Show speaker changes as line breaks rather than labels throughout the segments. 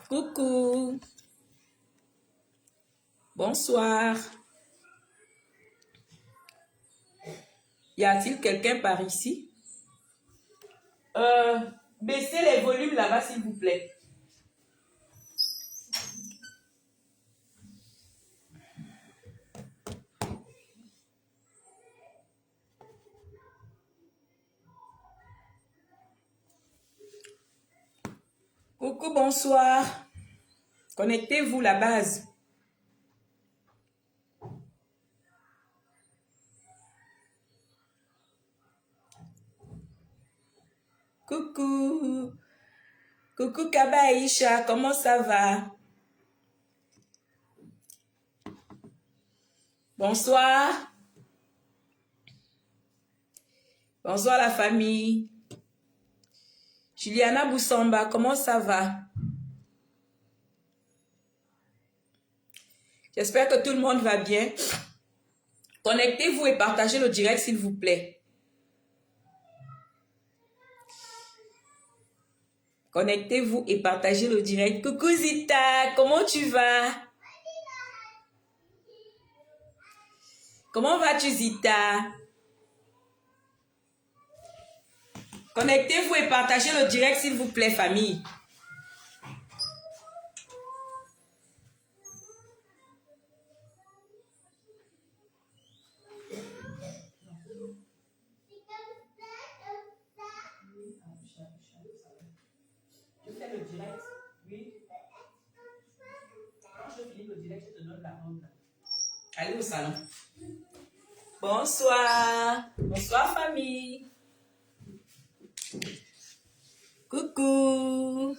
Coucou, bonsoir. Y a-t-il quelqu'un par ici? Baissez les volumes là-bas, s'il vous plaît. Coucou, bonsoir. Connectez-vous la base. Coucou. Coucou Kabaïcha, comment ça va? Bonsoir. Bonsoir la famille. Juliana Boussamba, comment ça va? J'espère que tout le monde va bien. Connectez-vous et partagez le direct s'il vous plaît. Connectez-vous et partagez le direct. Coucou Zita, comment tu vas? Comment vas-tu Zita? Connectez-vous et partagez le direct s'il vous plaît famille. Je fais le direct, oui. Quand je finis le direct, je te donne la robe. Allez au salon. Bonsoir. Bonsoir famille. Coucou.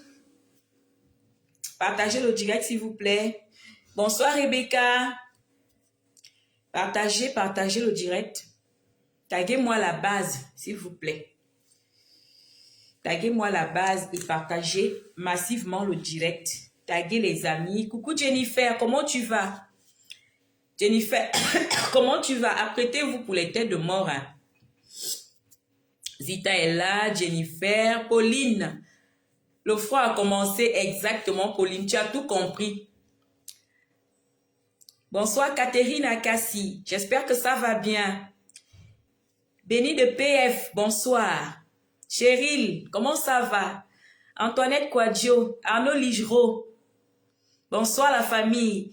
Partagez le direct s'il vous plaît. Bonsoir Rebecca. Partagez le direct. Taguez-moi la base s'il vous plaît. Taguez-moi la base et partagez massivement le direct. Taguez les amis. Coucou Jennifer, comment tu vas? Jennifer, comment tu vas? Apprêtez-vous pour les têtes de mort. Hein? Zita est là, Jennifer, Pauline. Le froid a commencé exactement, Pauline. Tu as tout compris. Bonsoir Catherine Akassi. J'espère que ça va bien. Béni de PF, bonsoir. Cheryl, comment ça va? Antoinette Quadio, Arnaud Ligero. Bonsoir la famille.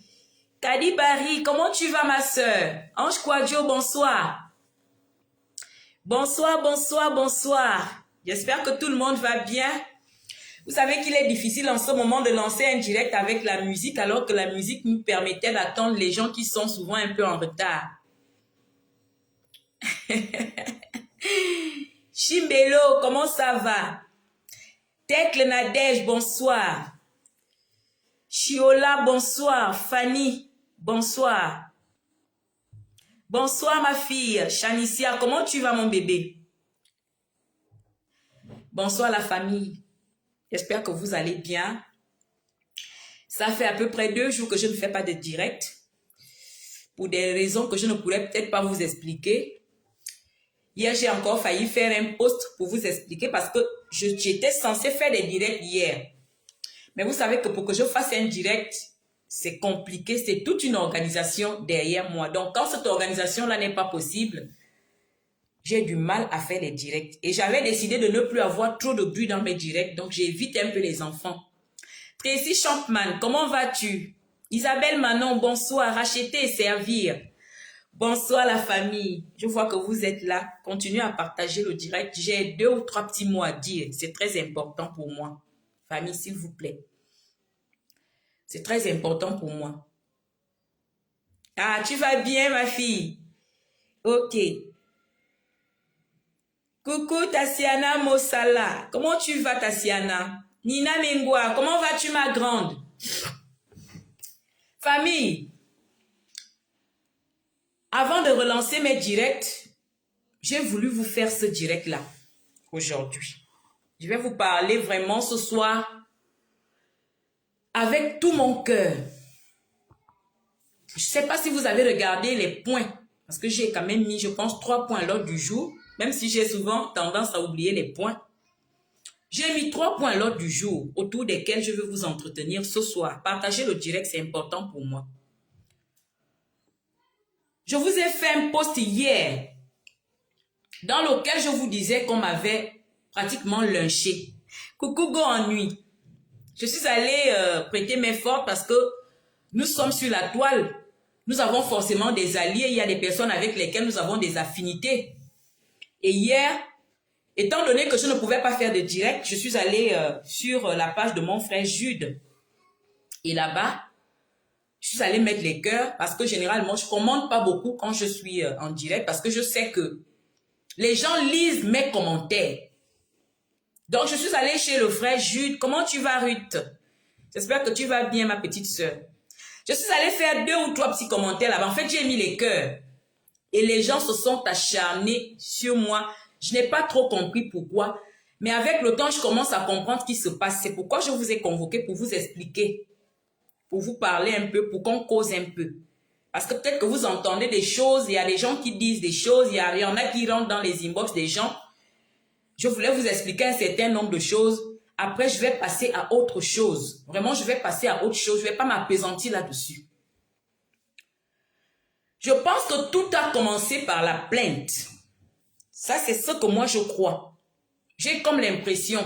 Kadi Barry, comment tu vas ma soeur? Ange Quadio, bonsoir. Bonsoir, bonsoir, bonsoir. J'espère que tout le monde va bien. Vous savez qu'il est difficile en ce moment de lancer un direct avec la musique alors que la musique nous permettait d'attendre les gens qui sont souvent un peu en retard. Chimbelo, comment ça va? Tekle Nadège, bonsoir. Chiola, bonsoir. Fanny, bonsoir. Bonsoir ma fille. Chanicia, comment tu vas mon bébé? Bonsoir la famille. J'espère que vous allez bien. Ça fait à peu près 2 jours que je ne fais pas de direct. Pour des raisons que je ne pourrais peut-être pas vous expliquer. Hier, j'ai encore failli faire un post pour vous expliquer parce que j'étais censée faire des directs hier. Mais vous savez que pour que je fasse un direct, c'est compliqué. C'est toute une organisation derrière moi. Donc, quand cette organisation-là n'est pas possible, j'ai du mal à faire les directs. Et j'avais décidé de ne plus avoir trop de bruit dans mes directs. Donc, j'évite un peu les enfants. Tracy Champman, comment vas-tu? Isabelle Manon, bonsoir. Racheter et servir. Bonsoir la famille. Je vois que vous êtes là. Continuez à partager le direct. J'ai 2 ou 3 petits mots à dire. C'est très important pour moi. Famille, s'il vous plaît. C'est très important pour moi. Ah, tu vas bien, ma fille? Ok. Coucou, Tassiana Mossala. Comment tu vas, Tassiana? Nina Mengwa, comment vas-tu, ma grande? Famille, avant de relancer mes directs, j'ai voulu vous faire ce direct-là aujourd'hui. Je vais vous parler vraiment ce soir avec tout mon cœur. Je ne sais pas si vous avez regardé les points, parce que j'ai quand même mis, je pense, 3 points à l'ordre du jour, même si j'ai souvent tendance à oublier les points. J'ai mis 3 points à l'ordre du jour autour desquels je veux vous entretenir ce soir. Partagez le direct, c'est important pour moi. Je vous ai fait un post hier dans lequel je vous disais qu'on m'avait pratiquement lynché. Coucou Go Ennui. Je suis allée prêter mes forces parce que nous sommes sur la toile. Nous avons forcément des alliés. Il y a des personnes avec lesquelles nous avons des affinités. Et hier, étant donné que je ne pouvais pas faire de direct, je suis allée sur la page de mon frère Jude. Et là-bas, je suis allée mettre les cœurs parce que généralement, je ne commente pas beaucoup quand je suis en direct parce que je sais que les gens lisent mes commentaires. Donc, je suis allée chez le frère Jude. Comment tu vas, Ruth? J'espère que tu vas bien, ma petite sœur. Je suis allée faire 2 ou 3 petits commentaires là-bas. En fait, j'ai mis les cœurs. Et les gens se sont acharnés sur moi. Je n'ai pas trop compris pourquoi. Mais avec le temps, je commence à comprendre ce qui se passe. C'est pourquoi je vous ai convoqué pour vous expliquer. Pour vous parler un peu, pour qu'on cause un peu. Parce que peut-être que vous entendez des choses. Il y a des gens qui disent des choses. Il y en a qui rentrent dans les inbox des gens. Je voulais vous expliquer un certain nombre de choses. Après, je vais passer à autre chose. Vraiment, je vais passer à autre chose. Je ne vais pas m'appesantir là-dessus. Je pense que tout a commencé par la plainte. Ça, c'est ce que moi, je crois. J'ai comme l'impression.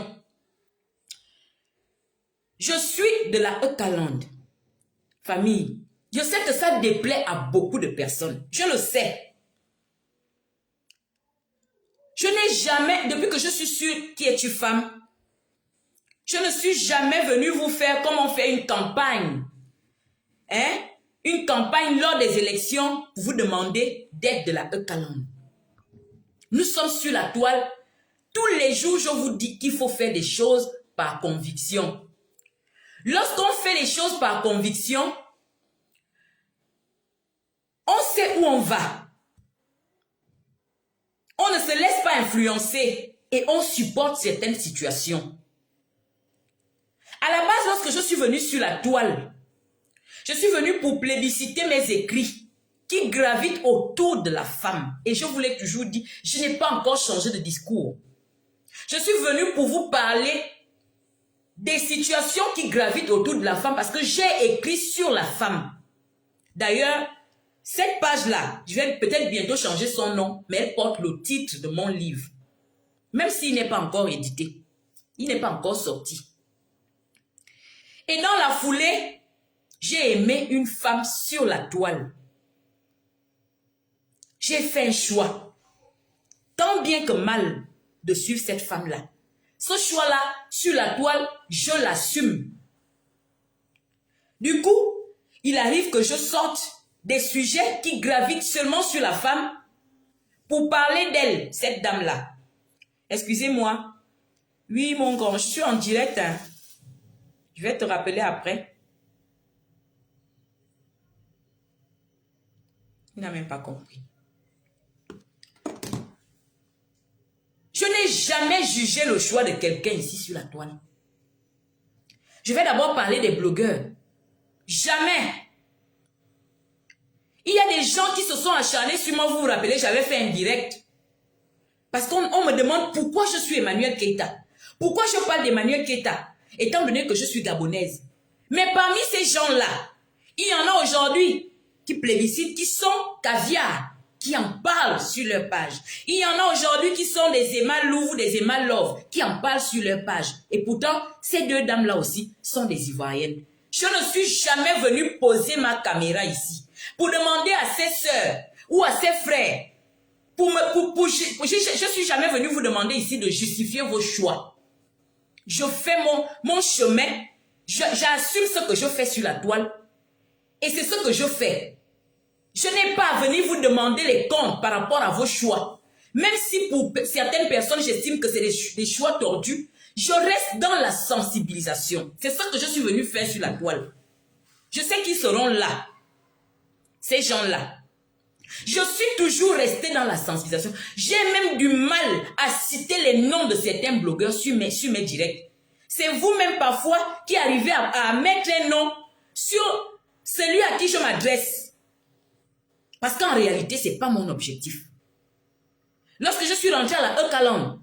Je suis de la Haute-Hollande. Famille. Je sais que ça déplaît à beaucoup de personnes. Je le sais. Je n'ai jamais, depuis que je suis sûre qui es-tu femme, je ne suis jamais venue vous faire comme on fait une campagne. Hein? Une campagne lors des élections pour vous demander d'aide de la Haute-Hollande. Nous sommes sur la toile. Tous les jours, je vous dis qu'il faut faire des choses par conviction. Lorsqu'on fait les choses par conviction, on sait où on va. On ne se laisse pas influencer et on supporte certaines situations. À la base, lorsque je suis venue sur la toile, je suis venue pour plébisciter mes écrits qui gravitent autour de la femme. Et je vous l'ai toujours dit, je n'ai pas encore changé de discours. Je suis venue pour vous parler des situations qui gravitent autour de la femme parce que j'ai écrit sur la femme. D'ailleurs, cette page-là, je vais peut-être bientôt changer son nom, mais elle porte le titre de mon livre. Même s'il n'est pas encore édité. Il n'est pas encore sorti. Et dans la foulée, j'ai aimé une femme sur la toile. J'ai fait un choix, tant bien que mal, de suivre cette femme-là. Ce choix-là, sur la toile, je l'assume. Du coup, il arrive que je sorte des sujets qui gravitent seulement sur la femme pour parler d'elle, cette dame-là. Excusez-moi. Oui, mon grand, je suis en direct. Hein. Je vais te rappeler après. Il n'a même pas compris. Je n'ai jamais jugé le choix de quelqu'un ici sur la toile. Je vais d'abord parler des blogueurs. Jamais. Il y a des gens qui se sont acharnés sur moi, vous vous rappelez, j'avais fait un direct. Parce qu'on me demande pourquoi je suis Emmanuel Keita. Pourquoi je parle d'Emmanuel Keita, étant donné que je suis gabonaise. Mais parmi ces gens-là, il y en a aujourd'hui qui plébiscitent, qui sont caviar, qui en parlent sur leur page. Il y en a aujourd'hui qui sont des Emma Lou, des Emma Love, qui en parlent sur leur page. Et pourtant, ces 2 dames-là aussi sont des Ivoiriennes. Je ne suis jamais venue poser ma caméra ici pour demander à ses sœurs ou à ses frères. Je ne suis jamais venue vous demander ici de justifier vos choix. Je fais mon chemin. J'assume ce que je fais sur la toile. Et c'est ce que je fais. Je n'ai pas à venir vous demander les comptes par rapport à vos choix. Même si pour certaines personnes, j'estime que c'est des choix tordus, je reste dans la sensibilisation. C'est ce que je suis venue faire sur la toile. Je sais qu'ils seront là. Ces gens-là. Je suis toujours restée dans la sensibilisation. J'ai même du mal à citer les noms de certains blogueurs sur mes directs. C'est vous-même parfois qui arrivez à mettre un nom sur celui à qui je m'adresse. Parce qu'en réalité, ce n'est pas mon objectif. Lorsque je suis rentrée à la Haute-Hollande,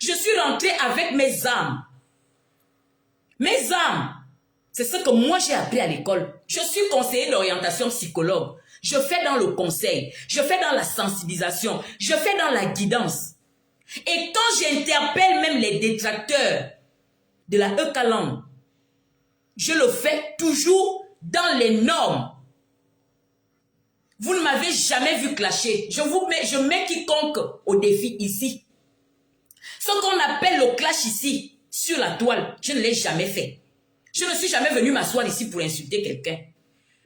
je suis rentrée avec mes armes. Mes âmes, c'est ce que moi j'ai appris à l'école. Je suis conseiller d'orientation psychologue. Je fais dans le conseil, je fais dans la sensibilisation, je fais dans la guidance. Et quand j'interpelle même les détracteurs de la Eucalangue, je le fais toujours dans les normes. Vous ne m'avez jamais vu clasher. Je mets quiconque au défi ici. Ce qu'on appelle le clash ici, sur la toile, je ne l'ai jamais fait. Je ne suis jamais venu m'asseoir ici pour insulter quelqu'un.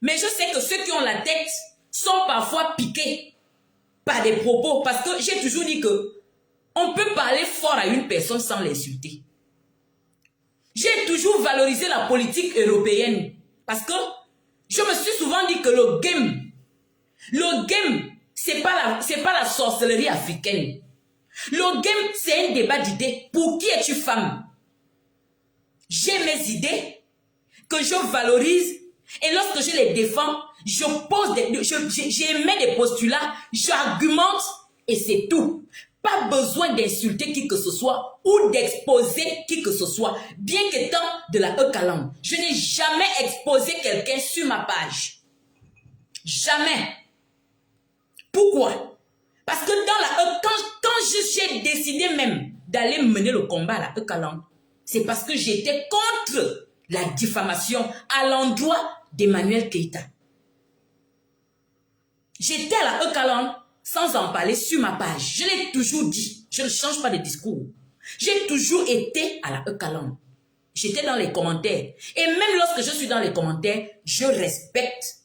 Mais je sais que ceux qui ont la tête sont parfois piqués par des propos. Parce que j'ai toujours dit que on peut parler fort à une personne sans l'insulter. J'ai toujours valorisé la politique européenne. Parce que je me suis souvent dit que le game, c'est pas la sorcellerie africaine. Le game, c'est un débat d'idées. Pour qui es-tu femme? J'ai mes idées que je valorise et lorsque je les défends, j'émets des postulats, j'argumente et c'est tout. Pas besoin d'insulter qui que ce soit ou d'exposer qui que ce soit. Bien qu'étant de la Eucalangue, je n'ai jamais exposé quelqu'un sur ma page. Jamais. Pourquoi? Parce que quand j'ai décidé même d'aller mener le combat à la Eucalangue, c'est parce que j'étais contre la diffamation à l'endroit d'Emmanuel Keïta. J'étais à la Eucalangue sans en parler sur ma page. Je l'ai toujours dit. Je ne change pas de discours. J'ai toujours été à la Eucalangue. J'étais dans les commentaires. Et même lorsque je suis dans les commentaires, je respecte.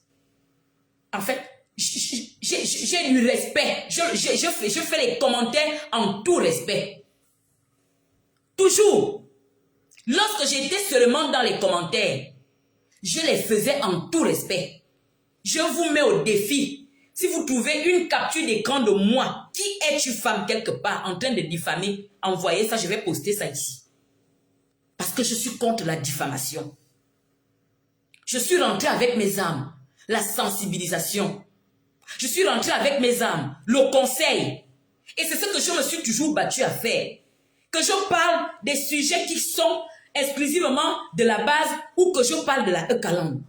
En fait, j'ai du respect. Je fais les commentaires en tout respect. Toujours. Lorsque j'étais seulement dans les commentaires, je les faisais en tout respect. Je vous mets au défi. Si vous trouvez une capture d'écran de moi, qui es-tu femme quelque part en train de diffamer, envoyez ça, je vais poster ça ici. Parce que je suis contre la diffamation. Je suis rentré avec mes âmes, la sensibilisation. Je suis rentré avec mes âmes, le conseil. Et c'est ce que je me suis toujours battu à faire. Que je parle des sujets qui sont exclusivement de la base ou que je parle de la Eucalangue.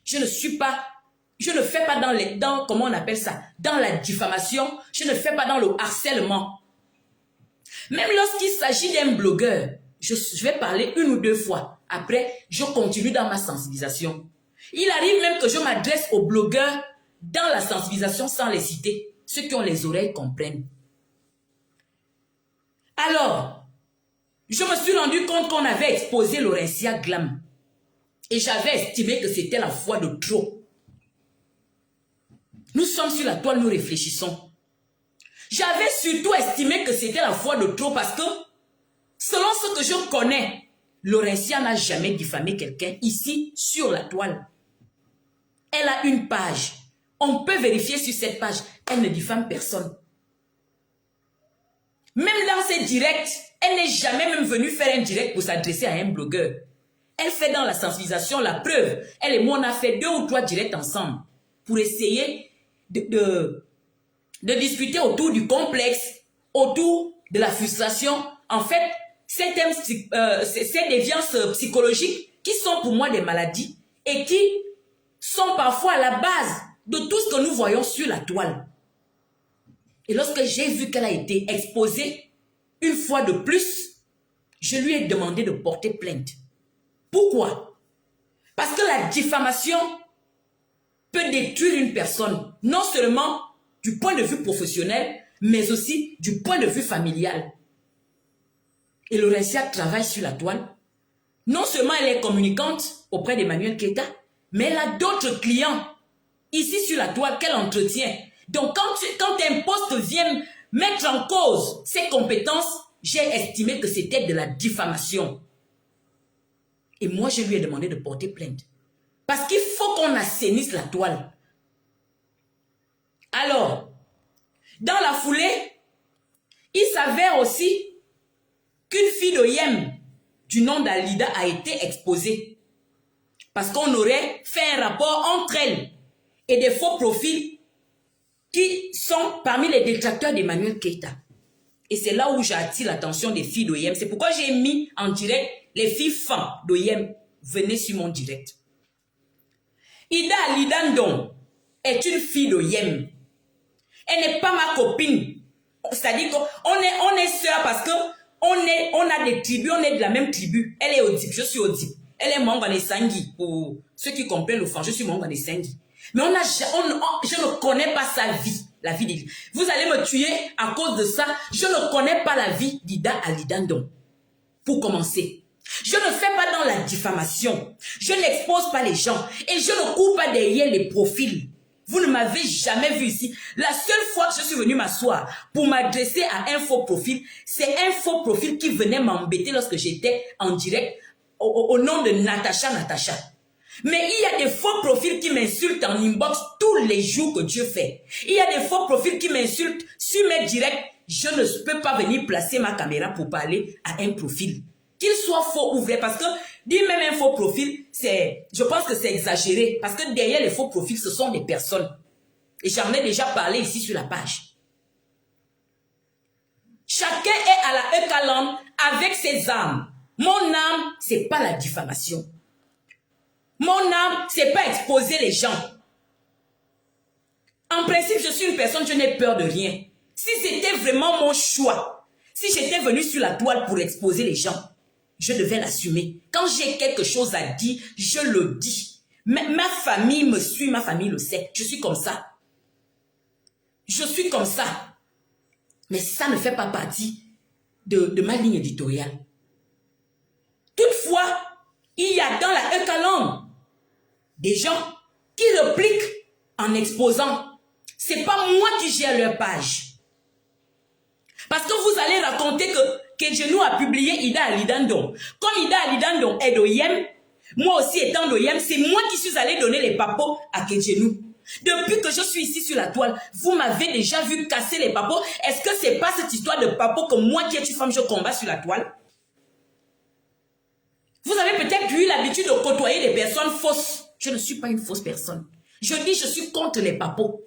Je ne fais pas comment on appelle ça, dans la diffamation, je ne fais pas dans le harcèlement. Même lorsqu'il s'agit d'un blogueur, je vais parler une ou deux fois. Après, je continue dans ma sensibilisation. Il arrive même que je m'adresse aux blogueurs dans la sensibilisation sans les citer. Ceux qui ont les oreilles comprennent. Alors, je me suis rendu compte qu'on avait exposé Laurentia Glam. Et j'avais estimé que c'était la fois de trop. Nous sommes sur la toile, nous réfléchissons. J'avais surtout estimé que c'était la fois de trop parce que, selon ce que je connais, Laurentia n'a jamais diffamé quelqu'un ici sur la toile. Elle a une page. On peut vérifier sur cette page. Elle ne diffame personne. Même dans ses directs, elle n'est jamais même venue faire un direct pour s'adresser à un blogueur. Elle fait dans la sensibilisation la preuve. Elle et moi, on a fait 2 ou 3 directs ensemble pour essayer de discuter autour du complexe, autour de la frustration. En fait, ces déviances psychologiques qui sont pour moi des maladies et qui sont parfois à la base de tout ce que nous voyons sur la toile. Et lorsque j'ai vu qu'elle a été exposée une fois de plus, je lui ai demandé de porter plainte. Pourquoi? Parce que la diffamation peut détruire une personne, non seulement du point de vue professionnel, mais aussi du point de vue familial. Et Laurentia travaille sur la toile. Non seulement elle est communicante auprès d'Emmanuel Keïta, mais elle a d'autres clients ici sur la toile qu'elle entretient. Donc quand un poste vient mettre en cause ses compétences, j'ai estimé que c'était de la diffamation. Et moi, je lui ai demandé de porter plainte. Parce qu'il faut qu'on assainisse la toile. Alors, dans la foulée, il s'avère aussi qu'une fille de Yem du nom d'Alida a été exposée. Parce qu'on aurait fait un rapport entre elle et des faux profils qui sont parmi les détracteurs d'Emmanuel Keïta. Et c'est là où j'attire l'attention des filles d'OIM. C'est pourquoi j'ai mis en direct les filles femmes d'Oyem, venez sur mon direct. Ida Lidandon est une fille d'Oyem. Elle n'est pas ma copine. C'est-à-dire qu'on est sœurs parce qu'on a des tribus, on est de la même tribu. Elle est Odip, je suis Odip. Elle est Mangane Sangui. Pour ceux qui comprennent le français, je suis Mangane Sangui. Mais je ne connais pas sa vie, la vie d'Ida. Vous allez me tuer à cause de ça. Je ne connais pas la vie d'Ida Alidandon. Pour commencer. Je ne fais pas dans la diffamation. Je n'expose pas les gens. Et je ne cours pas derrière les profils. Vous ne m'avez jamais vu ici. La seule fois que je suis venu m'asseoir pour m'adresser à un faux profil, c'est un faux profil qui venait m'embêter lorsque j'étais en direct au nom de Natacha. Mais il y a des faux profils qui m'insultent en inbox tous les jours que Dieu fait. Il y a des faux profils qui m'insultent sur mes directs. Je ne peux pas venir placer ma caméra pour parler à un profil. Qu'il soit faux ou vrai, parce que dire même un faux profil, je pense que c'est exagéré. Parce que derrière les faux profils, ce sont des personnes. Et j'en ai déjà parlé ici sur la page. Chacun est à la Eucaland avec ses âmes. Mon âme, c'est pas la diffamation. Mon âme, c'est pas exposer les gens. En principe, je suis une personne, je n'ai peur de rien. Si c'était vraiment mon choix, si j'étais venu sur la toile pour exposer les gens, je devais l'assumer. Quand j'ai quelque chose à dire, je le dis. Ma famille me suit, ma famille le sait. Je suis comme ça. Je suis comme ça. Mais ça ne fait pas partie de ma ligne éditoriale. Toutefois, il y a dans la Eucaland des gens qui repliquent en exposant. C'est pas moi qui gère leur page. Parce que vous allez raconter que Kedjenou a publié Ida Alidandon. Comme Ida Alidandon est d'Oyem, moi aussi étant d'Oyem, c'est moi qui suis allé donner les papos à Kedjenou. Depuis que je suis ici sur la toile, vous m'avez déjà vu casser les papos. Est-ce que c'est pas cette histoire de papos que moi qui est une femme, je combats sur la toile? Vous avez peut-être eu l'habitude de côtoyer des personnes fausses. Je ne suis pas une fausse personne. Je dis je suis contre les papos.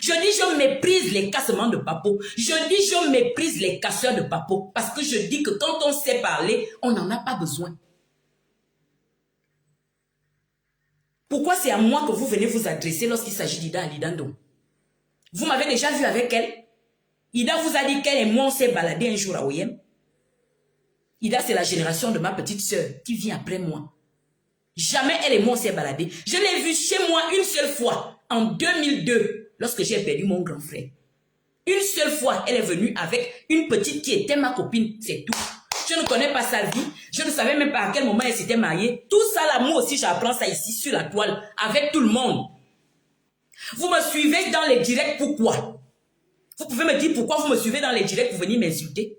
Je dis je méprise les cassements de papos. Je dis je méprise les casseurs de papos. Parce que je dis que quand on sait parler, on n'en a pas besoin. Pourquoi c'est à moi que vous venez vous adresser lorsqu'il s'agit d'Ida Alidandon? Vous m'avez déjà vu avec elle. Ida vous a dit qu'elle et moi on s'est baladé un jour à Oyem. Ida c'est la génération de ma petite soeur qui vient après moi. Jamais elle et moi on s'est baladé. Je l'ai vue chez moi une seule fois en 2002. Lorsque j'ai perdu mon grand frère. Une seule fois, elle est venue avec une petite qui était ma copine, c'est tout. Je ne connais pas sa vie, je ne savais même pas à quel moment elle s'était mariée. Tout ça là, moi aussi j'apprends ça ici sur la toile, avec tout le monde. Vous me suivez dans les directs, pourquoi? Vous pouvez me dire pourquoi vous me suivez dans les directs pour venir m'insulter?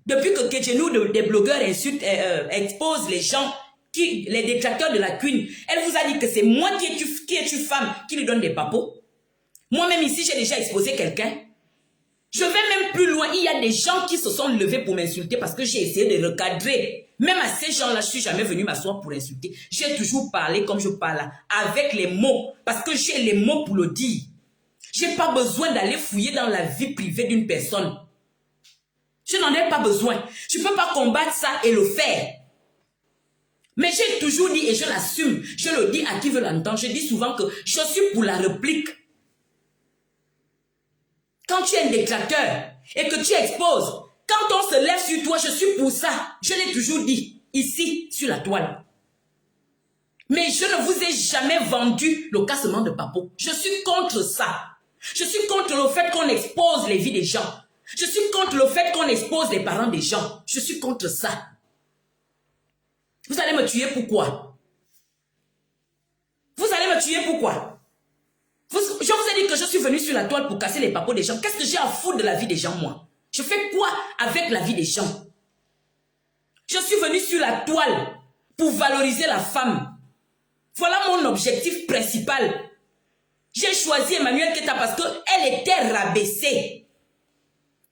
Depuis que Kedjenou, des blogueurs exposent les gens, les détracteurs de la Queen, elle vous a dit que c'est moi qui est une femme qui lui donne des papos. Moi-même ici, j'ai déjà exposé quelqu'un. Je vais même plus loin. Il y a des gens qui se sont levés pour m'insulter parce que j'ai essayé de recadrer. Même à ces gens-là, je ne suis jamais venu m'asseoir pour insulter. J'ai toujours parlé comme je parle là, avec les mots, parce que j'ai les mots pour le dire. Je n'ai pas besoin d'aller fouiller dans la vie privée d'une personne. Je n'en ai pas besoin. Je ne peux pas combattre ça et le faire. Mais j'ai toujours dit et je l'assume, je le dis à qui veut l'entendre, je dis souvent que je suis pour la réplique. Quand tu es un détracteur et que tu exposes, quand on se lève sur toi, je suis pour ça. Je l'ai toujours dit, ici, sur la toile. Mais je ne vous ai jamais vendu le cassement de papos. Je suis contre ça. Je suis contre le fait qu'on expose les vies des gens. Je suis contre le fait qu'on expose les parents des gens. Je suis contre ça. Vous allez me tuer pourquoi? Vous allez me tuer pourquoi? Je vous ai dit que je suis venu sur la toile pour casser les papos des gens. Qu'est-ce que j'ai à foutre de la vie des gens, moi? Je fais quoi avec la vie des gens? Je suis venu sur la toile pour valoriser la femme. Voilà mon objectif principal. J'ai choisi Emmanuelle Keita parce qu'elle était rabaissée.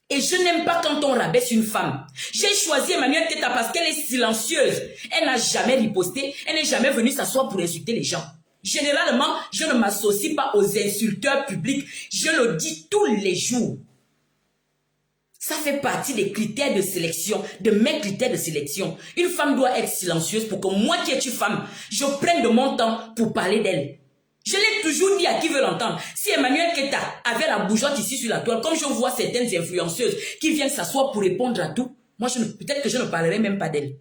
Et je n'aime pas quand on rabaisse une femme. J'ai choisi Emmanuelle Keita parce qu'elle est silencieuse. Elle n'a jamais riposté. Elle n'est jamais venue s'asseoir pour insulter les gens. Généralement, je ne m'associe pas aux insulteurs publics. Je le dis tous les jours. Ça fait partie des critères de sélection, de mes critères de sélection. Une femme doit être silencieuse pour que moi qui suis femme, je prenne de mon temps pour parler d'elle. Je l'ai toujours dit à qui veut l'entendre. Si Emmanuel Keita avait la bougeotte ici sur la toile, comme je vois certaines influenceuses qui viennent s'asseoir pour répondre à tout, moi peut-être que je ne parlerai même pas d'elle.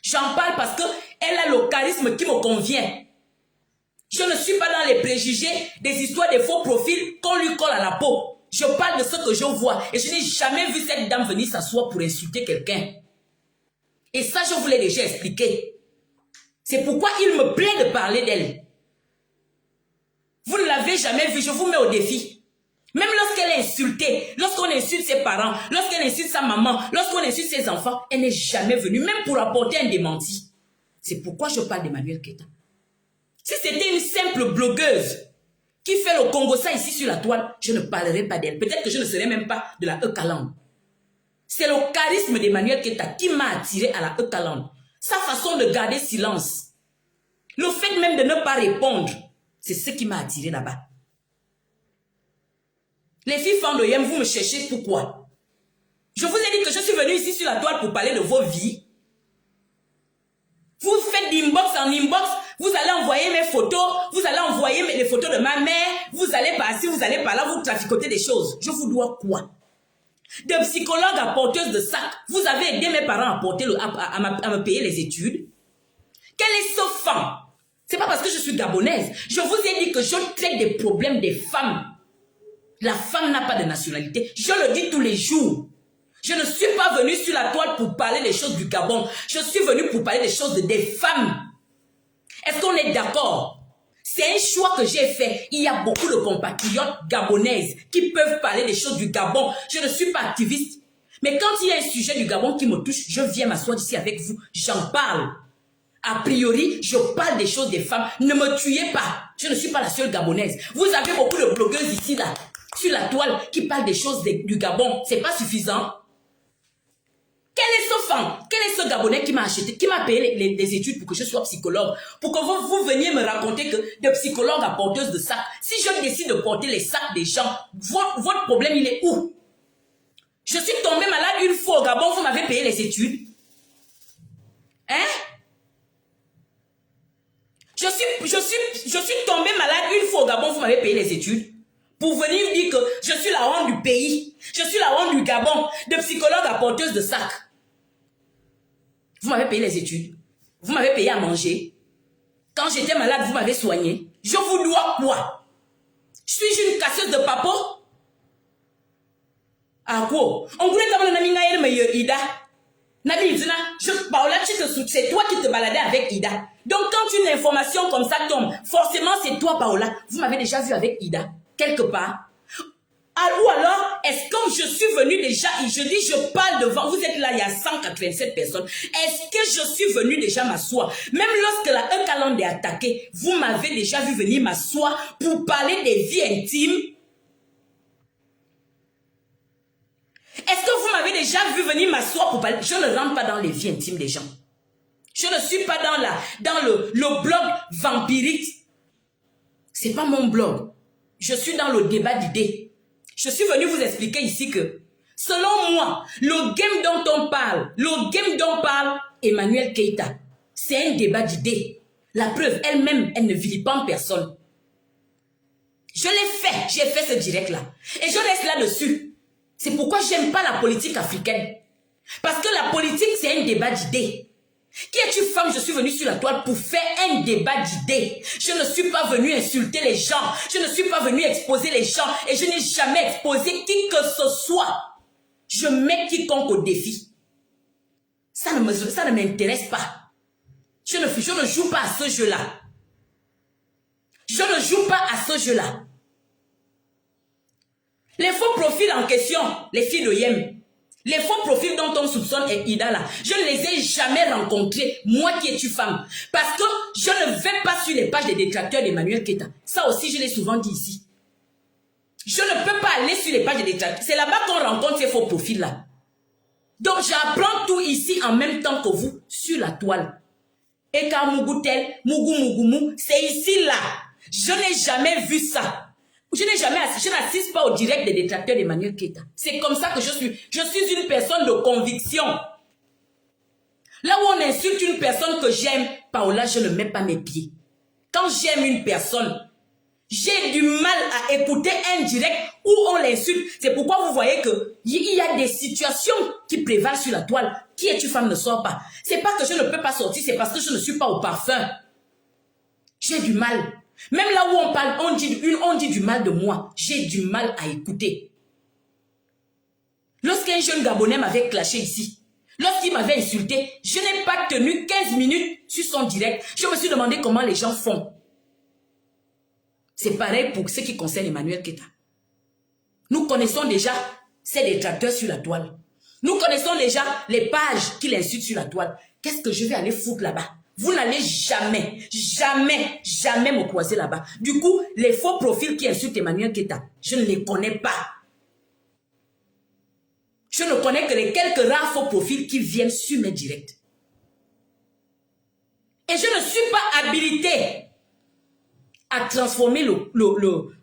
J'en parle parce qu'elle a le charisme qui me convient. Je ne suis pas dans les préjugés des histoires de faux profils qu'on lui colle à la peau. Je parle de ce que je vois et je n'ai jamais vu cette dame venir s'asseoir pour insulter quelqu'un. Et ça, je vous l'ai déjà expliqué. C'est pourquoi il me plaît de parler d'elle. Vous ne l'avez jamais vue, je vous mets au défi. Même lorsqu'elle est insultée, lorsqu'on insulte ses parents, lorsqu'elle insulte sa maman, lorsqu'on insulte ses enfants, elle n'est jamais venue, même pour apporter un démenti. C'est pourquoi je parle d'Emmanuel Keita. Si c'était une simple blogueuse qui fait le Congo ça ici sur la toile, je ne parlerai pas d'elle. Peut-être que je ne serai même pas de la E-Caland. C'est le charisme d'Emmanuel Keita qui m'a attiré à la E-Caland. Sa façon de garder silence. Le fait même de ne pas répondre, c'est ce qui m'a attiré là-bas. Les filles fans de Yem, vous me cherchez pourquoi? Je vous ai dit que je suis venue ici sur la toile pour parler de vos vies. Vous faites d'inbox en inbox, vous allez envoyer mes photos, vous allez envoyer les photos de ma mère, vous allez par-ci, vous allez par-là, vous traficotez des choses. Je vous dois quoi? De psychologue à porteuse de sac, vous avez aidé mes parents à me payer les études. Quelle est ce femme? C'est pas parce que je suis gabonaise. Je vous ai dit que je traite des problèmes des femmes. La femme n'a pas de nationalité. Je le dis tous les jours. Je ne suis pas venue sur la toile pour parler des choses du Gabon. Je suis venue pour parler des choses des femmes. Est-ce qu'on est d'accord? C'est un choix que j'ai fait. Il y a beaucoup de compatriotes gabonaises qui peuvent parler des choses du Gabon. Je ne suis pas activiste. Mais quand il y a un sujet du Gabon qui me touche, je viens m'asseoir ici avec vous. J'en parle. A priori, je parle des choses des femmes. Ne me tuez pas. Je ne suis pas la seule gabonaise. Vous avez beaucoup de blogueuses ici, là, sur la toile, qui parlent des choses du Gabon. C'est pas suffisant. Quel est ce femme? Quel est ce Gabonais qui m'a acheté, qui m'a payé les études pour que je sois psychologue? Pour que vous veniez me raconter que de psychologue à porteuse de sacs. Si je décide de porter les sacs des gens, votre problème, il est où? Je suis tombée malade une fois au Gabon, vous m'avez payé les études. Hein? Je suis tombée malade une fois au Gabon, vous m'avez payé les études. Pour venir dire que je suis la honte du pays. Je suis la honte du Gabon. De psychologue à porteuse de sac. Vous m'avez payé les études. Vous m'avez payé à manger. Quand j'étais malade, vous m'avez soigné. Je vous dois quoi? Suis-je une casseuse de papo? À quoi? On voulait d'abord la minga et le Ida. Nabilzina, c'est toi qui te baladais avec Ida. Donc quand une information comme ça tombe, forcément c'est toi, Paola. Vous m'avez déjà vu avec Ida, quelque part. Ou alors, est-ce que je suis venue déjà, je dis, je parle devant, vous êtes là, il y a 187 personnes. Est-ce que je suis venue déjà m'asseoir? Même lorsque la E-Caland est attaquée, vous m'avez déjà vu venir m'asseoir pour parler des vies intimes. Est-ce que vous m'avez déjà vu venir m'asseoir pour parler? Je ne rentre pas dans les vies intimes des gens. Je ne suis pas dans le blog vampirique. C'est pas mon blog. Je suis dans le débat d'idées. Je suis venu vous expliquer ici que, selon moi, le game dont parle Emmanuel Keita, c'est un débat d'idées. La preuve, elle-même, elle ne vilipende personne. Je l'ai fait, j'ai fait ce direct-là. Et je reste là-dessus. C'est pourquoi j'aime pas la politique africaine. Parce que la politique, c'est un débat d'idées. Qui es-tu femme? Je suis venue sur la toile pour faire un débat d'idées. Je ne suis pas venue insulter les gens. Je ne suis pas venue exposer les gens. Et je n'ai jamais exposé qui que ce soit. Je mets quiconque au défi. Ça ne m'intéresse pas. Je ne joue pas à ce jeu-là. Je ne joue pas à ce jeu-là. Les faux profils en question, les filles de Yem, les faux profils dont on soupçonne Ida là, je ne les ai jamais rencontrés, moi qui es-tu femme. Parce que je ne vais pas sur les pages des détracteurs d'Emmanuel Keita. Ça aussi, je l'ai souvent dit ici. Je ne peux pas aller sur les pages des détracteurs. C'est là-bas qu'on rencontre ces faux profils-là. Donc, j'apprends tout ici en même temps que vous, sur la toile. Eka Mugutel, Mugu Mugumu, c'est ici là. Je n'ai jamais vu ça. Je n'ai jamais assisté, je n'assiste pas au direct des détracteurs d'Emmanuel Keïta. C'est comme ça que je suis. Je suis une personne de conviction. Là où on insulte une personne que j'aime, Paola, je ne mets pas mes pieds. Quand j'aime une personne, j'ai du mal à écouter un direct où on l'insulte. C'est pourquoi vous voyez qu'il y a des situations qui prévalent sur la toile. Qui est-tu femme ne sort pas. C'est pas que je ne peux pas sortir, c'est parce que je ne suis pas au parfum. J'ai du mal. Même là où on parle, on dit du mal de moi. J'ai du mal à écouter. Lorsqu'un jeune Gabonais m'avait clashé ici, lorsqu'il m'avait insulté, je n'ai pas tenu 15 minutes sur son direct. Je me suis demandé comment les gens font. C'est pareil pour ce qui concerne Emmanuel Keïta. Nous connaissons déjà ces détracteurs sur la toile. Nous connaissons déjà les pages qui l'insultent sur la toile. Qu'est-ce que je vais aller foutre là-bas? Vous n'allez jamais, jamais, jamais me croiser là-bas. Du coup, les faux profils qui insultent Emmanuel Keïta, je ne les connais pas. Je ne connais que les quelques rares faux profils qui viennent sur mes directs. Et je ne suis pas habilité à transformer le blog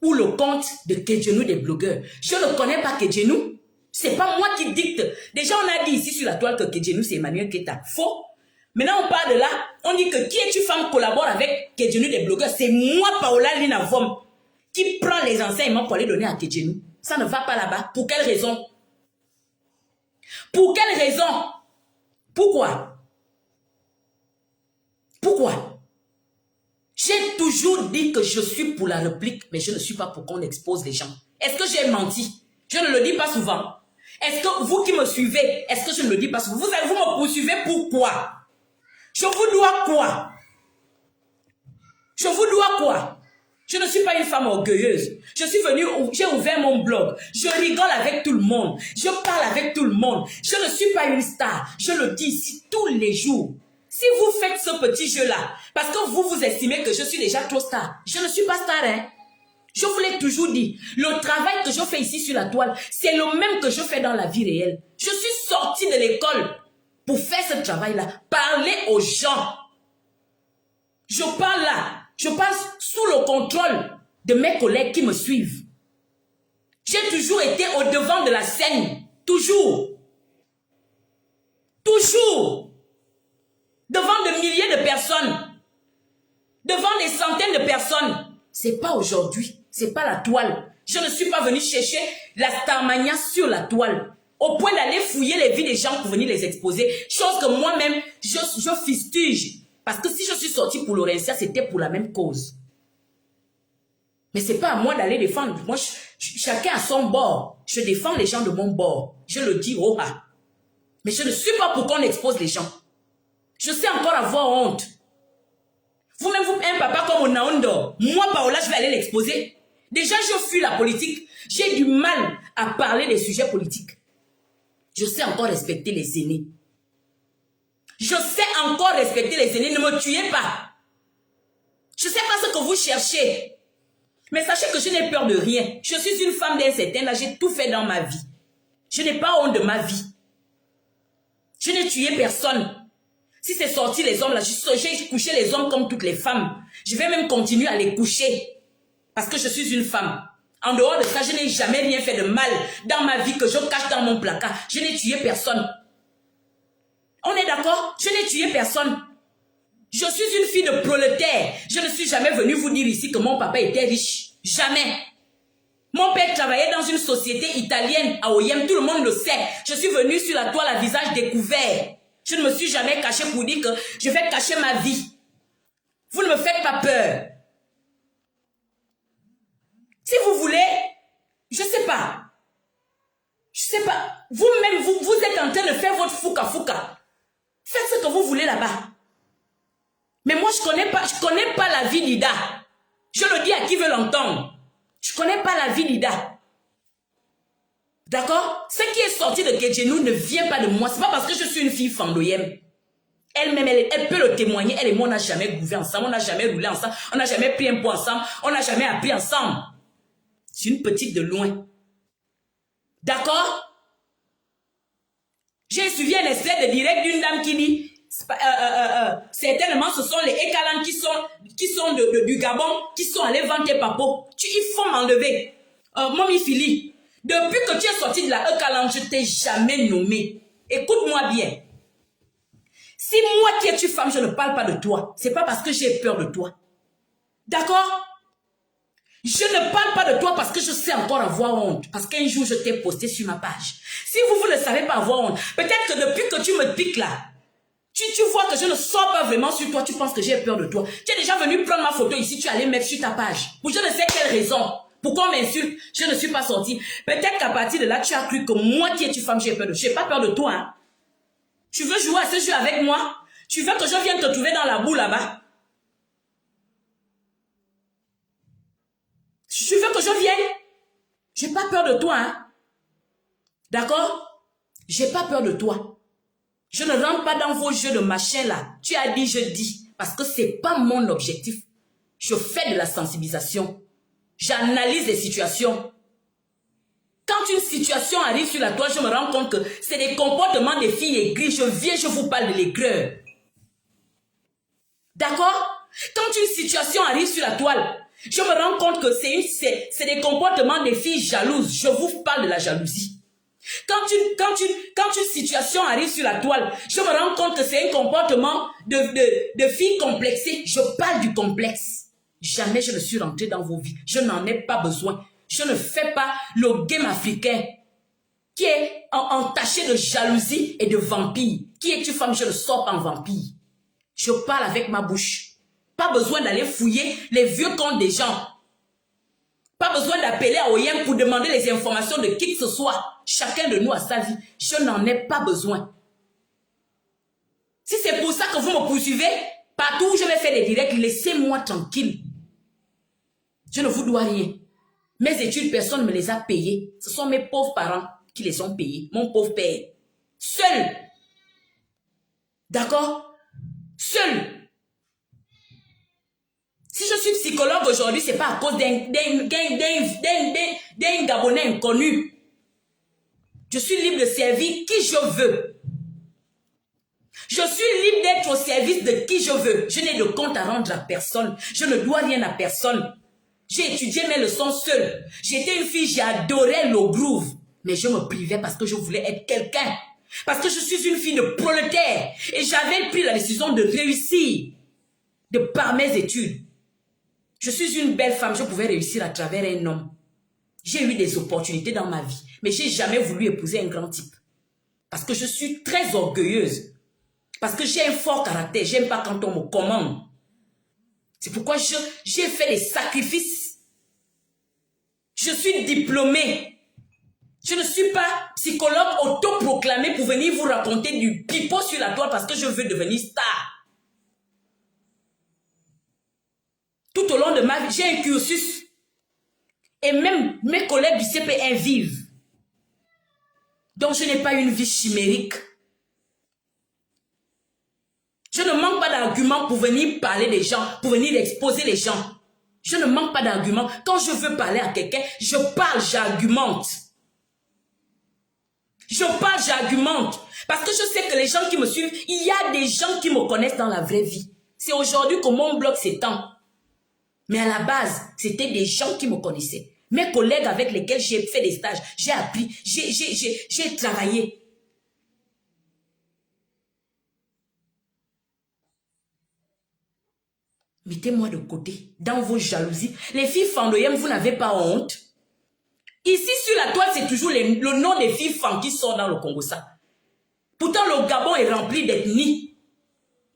ou le compte de Kedjenou des blogueurs. Je ne connais pas Kedjenou. C'est pas moi qui dicte. Déjà, on a dit ici sur la toile que Kedjenou, c'est Emmanuel Keïta. Faux. Maintenant, on parle de là. On dit que qui est-tu femme collabore avec Kedjenou des blogueurs? C'est moi, Paola Lina Vom, qui prend les enseignements pour les donner à Kedjenou. Ça ne va pas là-bas. Pour quelle raison? Pour quelle raison? Pourquoi? Pourquoi? J'ai toujours dit que je suis pour la réplique, mais je ne suis pas pour qu'on expose les gens. Est-ce que j'ai menti? Je ne le dis pas souvent. Est-ce que vous qui me suivez, est-ce que je ne le dis pas souvent? Vous me poursuivez pourquoi? Je vous dois quoi? Je vous dois quoi? Je ne suis pas une femme orgueilleuse. Je suis venue, j'ai ouvert mon blog. Je rigole avec tout le monde. Je parle avec tout le monde. Je ne suis pas une star. Je le dis ici tous les jours. Si vous faites ce petit jeu-là, parce que vous estimez que je suis déjà trop star, je ne suis pas star, hein. Je vous l'ai toujours dit. Le travail que je fais ici sur la toile, c'est le même que je fais dans la vie réelle. Je suis sortie de l'école pour faire ce travail-là. Parler aux gens. Je parle là. Je parle sous le contrôle de mes collègues qui me suivent. J'ai toujours été au devant de la scène. Toujours. Toujours. Devant de milliers de personnes. Devant des centaines de personnes. C'est pas aujourd'hui. C'est pas la toile. Je ne suis pas venu chercher la starmania sur la toile. Au point d'aller fouiller les vies des gens pour venir les exposer. Chose que moi-même, je fustige. Parce que si je suis sortie pour l'Orencia, c'était pour la même cause. Mais c'est pas à moi d'aller défendre. Moi, chacun a son bord. Je défends les gens de mon bord. Je le dis haut bas. Mais je ne suis pas pour qu'on expose les gens. Je sais encore avoir honte. Vous-même, vous, un papa comme Onaondo, moi, Paola, je vais aller l'exposer. Déjà, je fuis la politique. J'ai du mal à parler des sujets politiques. Je sais encore respecter les aînés. Je sais encore respecter les aînés. Ne me tuez pas. Je ne sais pas ce que vous cherchez. Mais sachez que je n'ai peur de rien. Je suis une femme d'un certain âge. J'ai tout fait dans ma vie. Je n'ai pas honte de ma vie. Je n'ai tué personne. Si c'est sorti les hommes là, j'ai couché les hommes comme toutes les femmes. Je vais même continuer à les coucher. Parce que je suis une femme. En dehors de ça, je n'ai jamais rien fait de mal dans ma vie que je cache dans mon placard. Je n'ai tué personne. On est d'accord? Je n'ai tué personne. Je suis une fille de prolétaire. Je ne suis jamais venue vous dire ici que mon papa était riche. Jamais. Mon père travaillait dans une société italienne à Oyem. Tout le monde le sait. Je suis venue sur la toile à visage découvert. Je ne me suis jamais cachée pour dire que je vais cacher ma vie. Vous ne me faites pas peur. Si vous voulez, je sais pas. Je sais pas. Vous-même, vous êtes en train de faire votre fouka-fouka. Faites ce que vous voulez là-bas. Mais moi, je connais pas la vie d'Ida. Je le dis à qui veut l'entendre. Je connais pas la vie d'Ida. D'accord? Ce qui est sorti de Kedjenou ne vient pas de moi. C'est pas parce que je suis une fille fandoyenne. Elle-même, elle peut le témoigner. Elle et moi, on n'a jamais gouverné ensemble. On n'a jamais roulé ensemble. On n'a jamais pris un pot ensemble. On n'a jamais appris ensemble. C'est une petite de loin. D'accord? J'ai suivi un extrait de direct d'une dame qui dit, certainement ce sont les Ekalan qui sont du Gabon, qui sont allés vendre tes papos. Il faut m'enlever. Mommy Philly, depuis que tu es sorti de la Ekalan, je t'ai jamais nommé. Écoute-moi bien. Si moi qui es une femme, je ne parle pas de toi, c'est pas parce que j'ai peur de toi. D'accord? Je ne parle pas de toi parce que je sais encore avoir honte. Parce qu'un jour, je t'ai posté sur ma page. Si vous ne savez pas avoir honte, peut-être que depuis que tu me piques là, tu vois que je ne sors pas vraiment sur toi, tu penses que j'ai peur de toi. Tu es déjà venu prendre ma photo ici, tu allais mettre sur ta page. Pour je ne sais quelle raison. Pourquoi on m'insulte? Je ne suis pas sortie. Peut-être qu'à partir de là, tu as cru que moi qui es une femme, j'ai peur de toi. Je n'ai pas peur de toi. Hein. Tu veux jouer à ce jeu avec moi? Tu veux que je vienne te trouver dans la boue là-bas? Tu veux que je vienne? J'ai pas peur de toi, hein? D'accord? J'ai pas peur de toi. Je ne rentre pas dans vos jeux de machin là. Tu as dit, je dis. Parce que c'est pas mon objectif. Je fais de la sensibilisation. J'analyse les situations. Quand une situation arrive sur la toile, je me rends compte que c'est des comportements des filles aigries. Je viens, je vous parle de l'aigreur. D'accord? Quand une situation arrive sur la toile, je me rends compte que c'est des comportements des filles jalouses. Je vous parle de la jalousie. Quand une situation arrive sur la toile, je me rends compte que c'est un comportement de filles complexées. Je parle du complexe. Jamais je ne suis rentrée dans vos vies. Je n'en ai pas besoin. Je ne fais pas le game africain qui est entaché de jalousie et de vampire. Qui est une femme, je ne sors pas en vampire. Je parle avec ma bouche. Pas besoin d'aller fouiller les vieux comptes des gens. Pas besoin d'appeler à OIM pour demander les informations de qui que ce soit. Chacun de nous a sa vie. Je n'en ai pas besoin. Si c'est pour ça que vous me poursuivez, partout où je vais faire des directs, laissez-moi tranquille. Je ne vous dois rien. Mes études, personne ne me les a payées. Ce sont mes pauvres parents qui les ont payées. Mon pauvre père. Seul. D'accord? Seul. Si je suis psychologue aujourd'hui, ce n'est pas à cause d'un Gabonais inconnu. Je suis libre de servir qui je veux. Je suis libre d'être au service de qui je veux. Je n'ai de compte à rendre à personne. Je ne dois rien à personne. J'ai étudié mes leçons seule. J'étais une fille, j'adorais le groove. Mais je me privais parce que je voulais être quelqu'un. Parce que je suis une fille de prolétaire. Et j'avais pris la décision de réussir de par mes études. Je suis une belle femme, je pouvais réussir à travers un homme. J'ai eu des opportunités dans ma vie, mais je n'ai jamais voulu épouser un grand type. Parce que je suis très orgueilleuse. Parce que j'ai un fort caractère, j'aime pas quand on me commande. C'est pourquoi j'ai fait des sacrifices. Je suis diplômée. Je ne suis pas psychologue autoproclamé pour venir vous raconter du pipeau sur la toile parce que je veux devenir star. Tout au long de ma vie, j'ai un cursus. Et même mes collègues du CP1 vivent. Donc je n'ai pas une vie chimérique. Je ne manque pas d'arguments pour venir parler des gens, pour venir exposer les gens. Je ne manque pas d'arguments. Quand je veux parler à quelqu'un, je parle, j'argumente. Je parle, j'argumente. Parce que je sais que les gens qui me suivent, il y a des gens qui me connaissent dans la vraie vie. C'est aujourd'hui que mon blog s'étend. Mais à la base, c'était des gens qui me connaissaient. Mes collègues avec lesquels j'ai fait des stages, j'ai appris, j'ai travaillé. Mettez-moi de côté, dans vos jalousies. Les filles fandoyem, vous n'avez pas honte? Ici, sur la toile, c'est toujours le nom des filles femmes qui sont dans le Congo. Ça. Pourtant, le Gabon est rempli d'ethnies.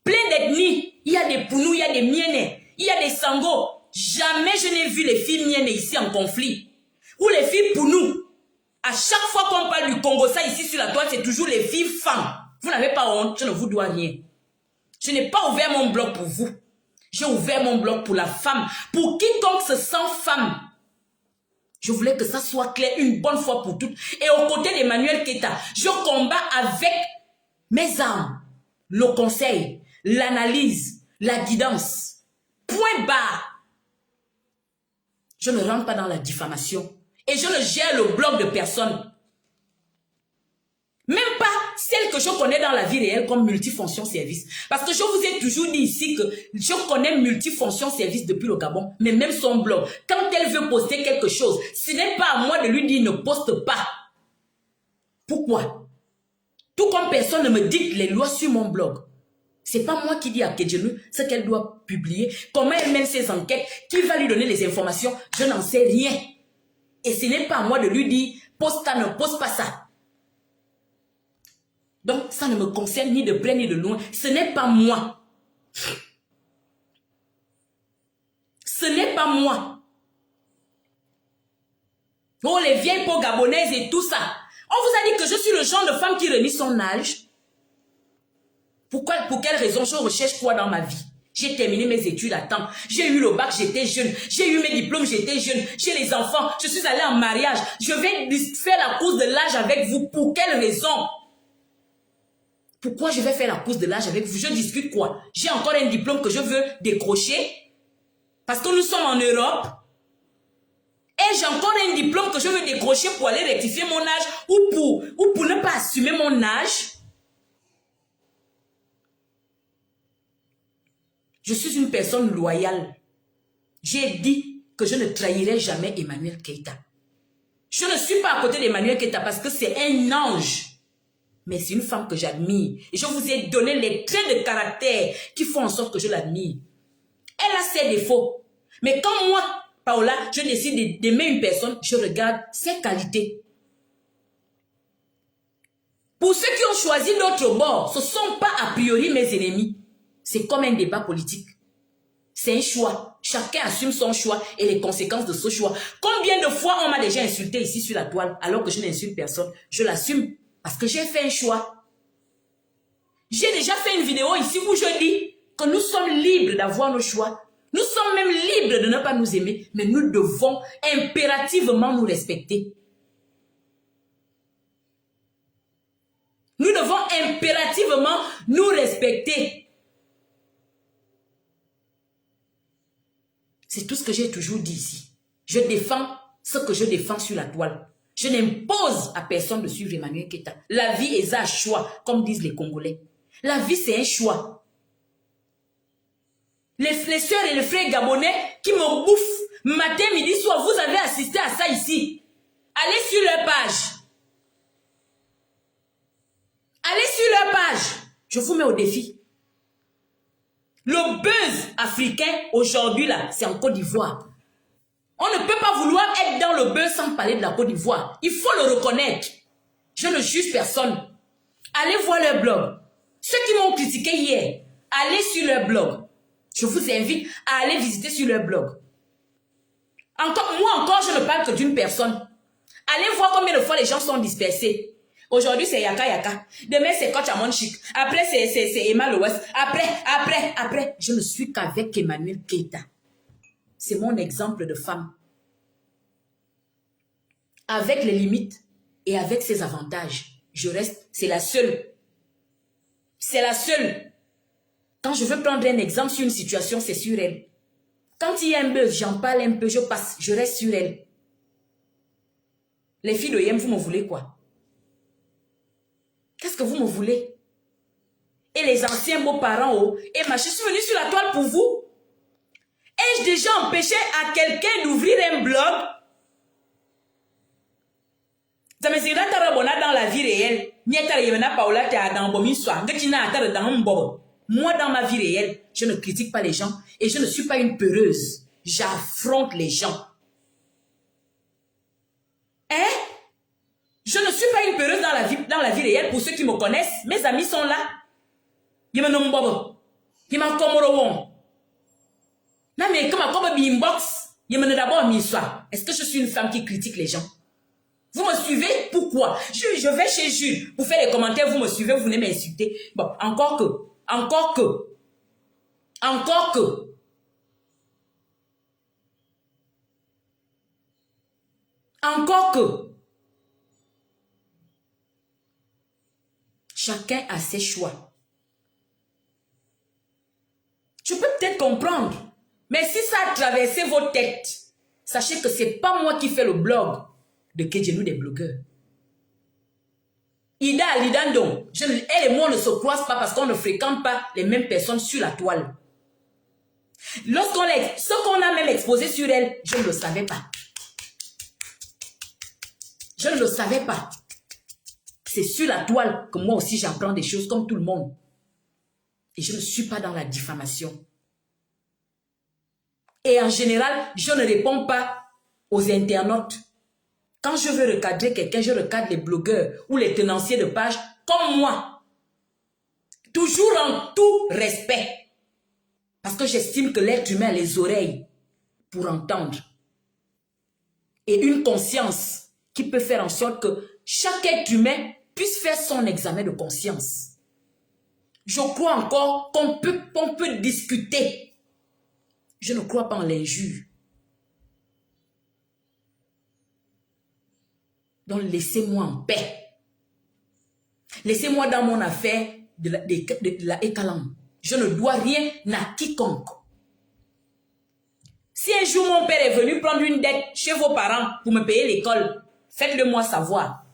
Plein d'ethnies. Il y a des Pounous, il y a des Miennes, il y a des Sango. Jamais je n'ai vu les filles Miennes ici en conflit. Ou les filles Pounous. À chaque fois qu'on parle du Congo, ça ici sur la toile, c'est toujours les filles femmes. Vous n'avez pas honte, je ne vous dois rien. Je n'ai pas ouvert mon blog pour vous. J'ai ouvert mon blog pour la femme. Pour quiconque se sent femme. Je voulais que ça soit clair une bonne fois pour toutes. Et aux côtés d'Emmanuel Keita, je combats avec mes armes. Le conseil, l'analyse, la guidance. Point barre. Je ne rentre pas dans la diffamation. Et je ne gère le blog de personne. Même pas celle que je connais dans la vie réelle comme multifonction service. Parce que je vous ai toujours dit ici que je connais multifonction service depuis le Gabon, mais même son blog. Quand elle veut poster quelque chose, ce n'est pas à moi de lui dire ne poste pas. Pourquoi? Tout comme personne ne me dicte les lois sur mon blog. C'est pas moi qui dis à Kedjenou ce qu'elle doit publier, comment elle mène ses enquêtes, qui va lui donner les informations, je n'en sais rien. Et ce n'est pas à moi de lui dire, poste ça, ne poste pas ça. Donc, ça ne me concerne ni de près ni de loin. Ce n'est pas moi. Ce n'est pas moi. Oh, les vieilles peaux gabonaises et tout ça. On vous a dit que je suis le genre de femme qui renie son âge. Pourquoi, pour quelle raison je recherche quoi dans ma vie? J'ai terminé mes études à temps. J'ai eu le bac, j'étais jeune. J'ai eu mes diplômes, j'étais jeune. J'ai les enfants, je suis allée en mariage. Je vais faire la course de l'âge avec vous. Pour quelle raison? Pourquoi je vais faire la course de l'âge avec vous? Je discute quoi? J'ai encore un diplôme que je veux décrocher. Parce que nous sommes en Europe. Et j'ai encore un diplôme que je veux décrocher pour aller rectifier mon âge ou pour ne pas assumer mon âge. Je suis une personne loyale. J'ai dit que je ne trahirai jamais Emmanuel Keïta. Je ne suis pas à côté d'Emmanuel Keïta parce que c'est un ange. Mais c'est une femme que j'admire. Et je vous ai donné les traits de caractère qui font en sorte que je l'admire. Elle a ses défauts. Mais quand moi, Paola, je décide d'aimer une personne, je regarde ses qualités. Pour ceux qui ont choisi d'autres bords, ce ne sont pas a priori mes ennemis. C'est comme un débat politique. C'est un choix. Chacun assume son choix et les conséquences de ce choix. Combien de fois on m'a déjà insulté ici sur la toile alors que je n'insulte personne? Je l'assume parce que j'ai fait un choix. J'ai déjà fait une vidéo ici où je dis que nous sommes libres d'avoir nos choix. Nous sommes même libres de ne pas nous aimer, mais nous devons impérativement nous respecter. Nous devons impérativement nous respecter. C'est tout ce que j'ai toujours dit ici. Je défends ce que je défends sur la toile. Je n'impose à personne de suivre Emmanuel Keïta. La vie est un choix, comme disent les Congolais. La vie, c'est un choix. Les sœurs et les frères gabonais qui me bouffent matin, midi, soir, vous avez assisté à ça ici. Allez sur leur page. Allez sur leur page. Je vous mets au défi. Le buzz africain aujourd'hui là, c'est en Côte d'Ivoire. On ne peut pas vouloir être dans le buzz sans parler de la Côte d'Ivoire. Il faut le reconnaître. Je ne juge personne. Allez voir leur blog. Ceux qui m'ont critiqué hier, allez sur leur blog. Je vous invite à aller visiter sur leur blog. Moi encore, je ne parle que d'une personne. Allez voir combien de fois les gens sont dispersés. Aujourd'hui, c'est Yaka Yaka. Demain, c'est Coach Amon Chic. Après, c'est Emma L'Ouest. Après. Je ne suis qu'avec Emmanuel Keïta. C'est mon exemple de femme. Avec les limites et avec ses avantages. Je reste, c'est la seule. C'est la seule. Quand je veux prendre un exemple sur une situation, c'est sur elle. Quand il y a un buzz, j'en parle un peu, je passe, je reste sur elle. Les filles de Yem, vous me voulez quoi? Qu'est-ce que vous me voulez? Et les anciens beaux-parents, oh, et je suis venue sur la toile pour vous. Ai-je déjà empêché à quelqu'un d'ouvrir un blog? Ça me sera dans la vie réelle. Moi, dans ma vie réelle, je ne critique pas les gens et je ne suis pas une peureuse. J'affronte les gens. Hein? Je ne suis pas une peureuse dans la vie réelle. Pour ceux qui me connaissent, mes amis sont là. Ils me nomment Bobo. Ils m'ont comme non, mais comme un inbox, ils me d'abord mis ça. Est-ce que je suis une femme qui critique les gens? Vous me suivez? Pourquoi? Je vais chez Jules pour faire les commentaires, vous me suivez, vous venez m'insulter. Bon, encore que. Chacun a ses choix. Je peux peut-être comprendre. Mais si ça a traversé vos têtes, sachez que ce n'est pas moi qui fais le blog de Kedjenou des blogueurs. Ida Lidandon, elle et moi ne se croisent pas parce qu'on ne fréquente pas les mêmes personnes sur la toile. Ce qu'on a même exposé sur elle, je ne le savais pas. Je ne le savais pas. C'est sur la toile que moi aussi j'apprends des choses comme tout le monde. Et je ne suis pas dans la diffamation. Et en général, je ne réponds pas aux internautes. Quand je veux recadrer quelqu'un, je recadre les blogueurs ou les tenanciers de page comme moi. Toujours en tout respect. Parce que j'estime que l'être humain a les oreilles pour entendre. Et une conscience qui peut faire en sorte que chaque être humain puisse faire son examen de conscience. Je crois encore qu'on peut discuter. Je ne crois pas en l'injure. Donc laissez-moi en paix. Laissez-moi dans mon affaire de la écalambe. Je ne dois rien à quiconque. Si un jour mon père est venu prendre une dette chez vos parents pour me payer l'école, faites-le moi savoir.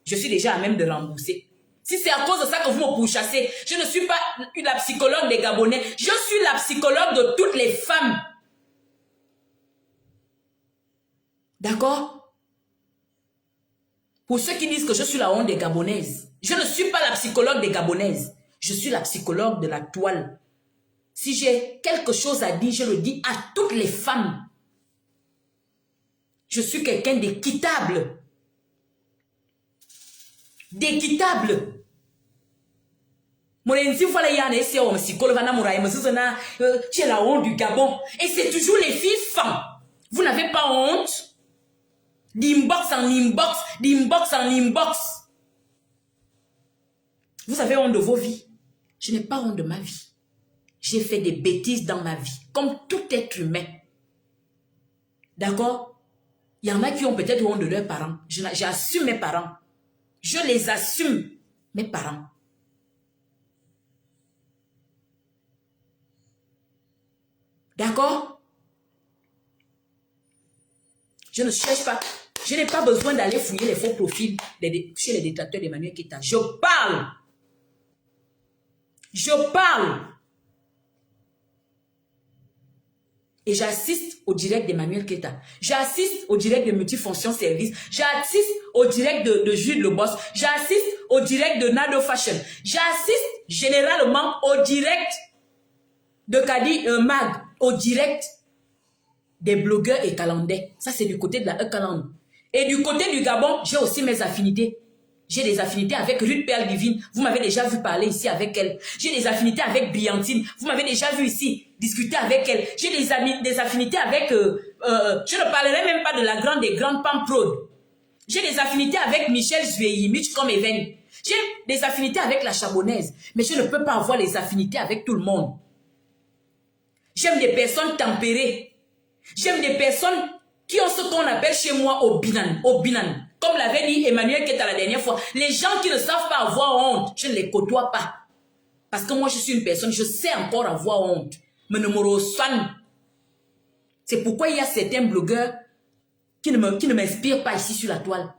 Je suis déjà à même de rembourser. Si c'est à cause de ça que vous me pourchassez, je ne suis pas la psychologue des Gabonais. Je suis la psychologue de toutes les femmes. D'accord? Pour ceux qui disent que je suis la honte des Gabonaises, je ne suis pas la psychologue des Gabonaises. Je suis la psychologue de la toile. Si j'ai quelque chose à dire, je le dis à toutes les femmes. Je suis quelqu'un d'équitable. D'équitable. Tu es la honte du Gabon. Et c'est toujours les filles femmes. Vous n'avez pas honte? D'inbox en inbox, d'inbox en inbox. Vous avez honte de vos vies. Je n'ai pas honte de ma vie. J'ai fait des bêtises dans ma vie, comme tout être humain. D'accord? Il y en a qui ont peut-être honte de leurs parents. J'assume mes parents. Je les assume, mes parents. D'accord? Je ne cherche pas. Je n'ai pas besoin d'aller fouiller les faux profils chez les détracteurs d'Emmanuel Keïta. Je parle. Je parle. Et j'assiste au direct d'Emmanuel Keïta. J'assiste au direct de Multifonction Service. J'assiste au direct de Jude Le Boss. J'assiste au direct de Nado Fashion. J'assiste généralement au direct de Kadi Mag. Au direct des blogueurs écalandais. Ça, c'est du côté de la Ecaland. Et du côté du Gabon, j'ai aussi mes affinités. J'ai des affinités avec Ruth Perle Divine. Vous m'avez déjà vu parler ici avec elle. J'ai des affinités avec Briantine. Vous m'avez déjà vu ici discuter avec elle. J'ai des affinités avec... je ne parlerai même pas de la grande des grandes Pam Prod. J'ai des affinités avec Michel Zueyi, Mitch comme Even. J'ai des affinités avec la Chabonnaise. Mais je ne peux pas avoir les affinités avec tout le monde. J'aime des personnes tempérées. J'aime des personnes qui ont ce qu'on appelle chez moi au binan. Au binan. Comme l'avait dit Emmanuel Keïta la dernière fois, les gens qui ne savent pas avoir honte, je ne les côtoie pas. Parce que moi, je suis une personne, je sais encore avoir honte. Mais ne me reçoivent. C'est pourquoi il y a certains blogueurs qui ne m'inspirent pas ici sur la toile.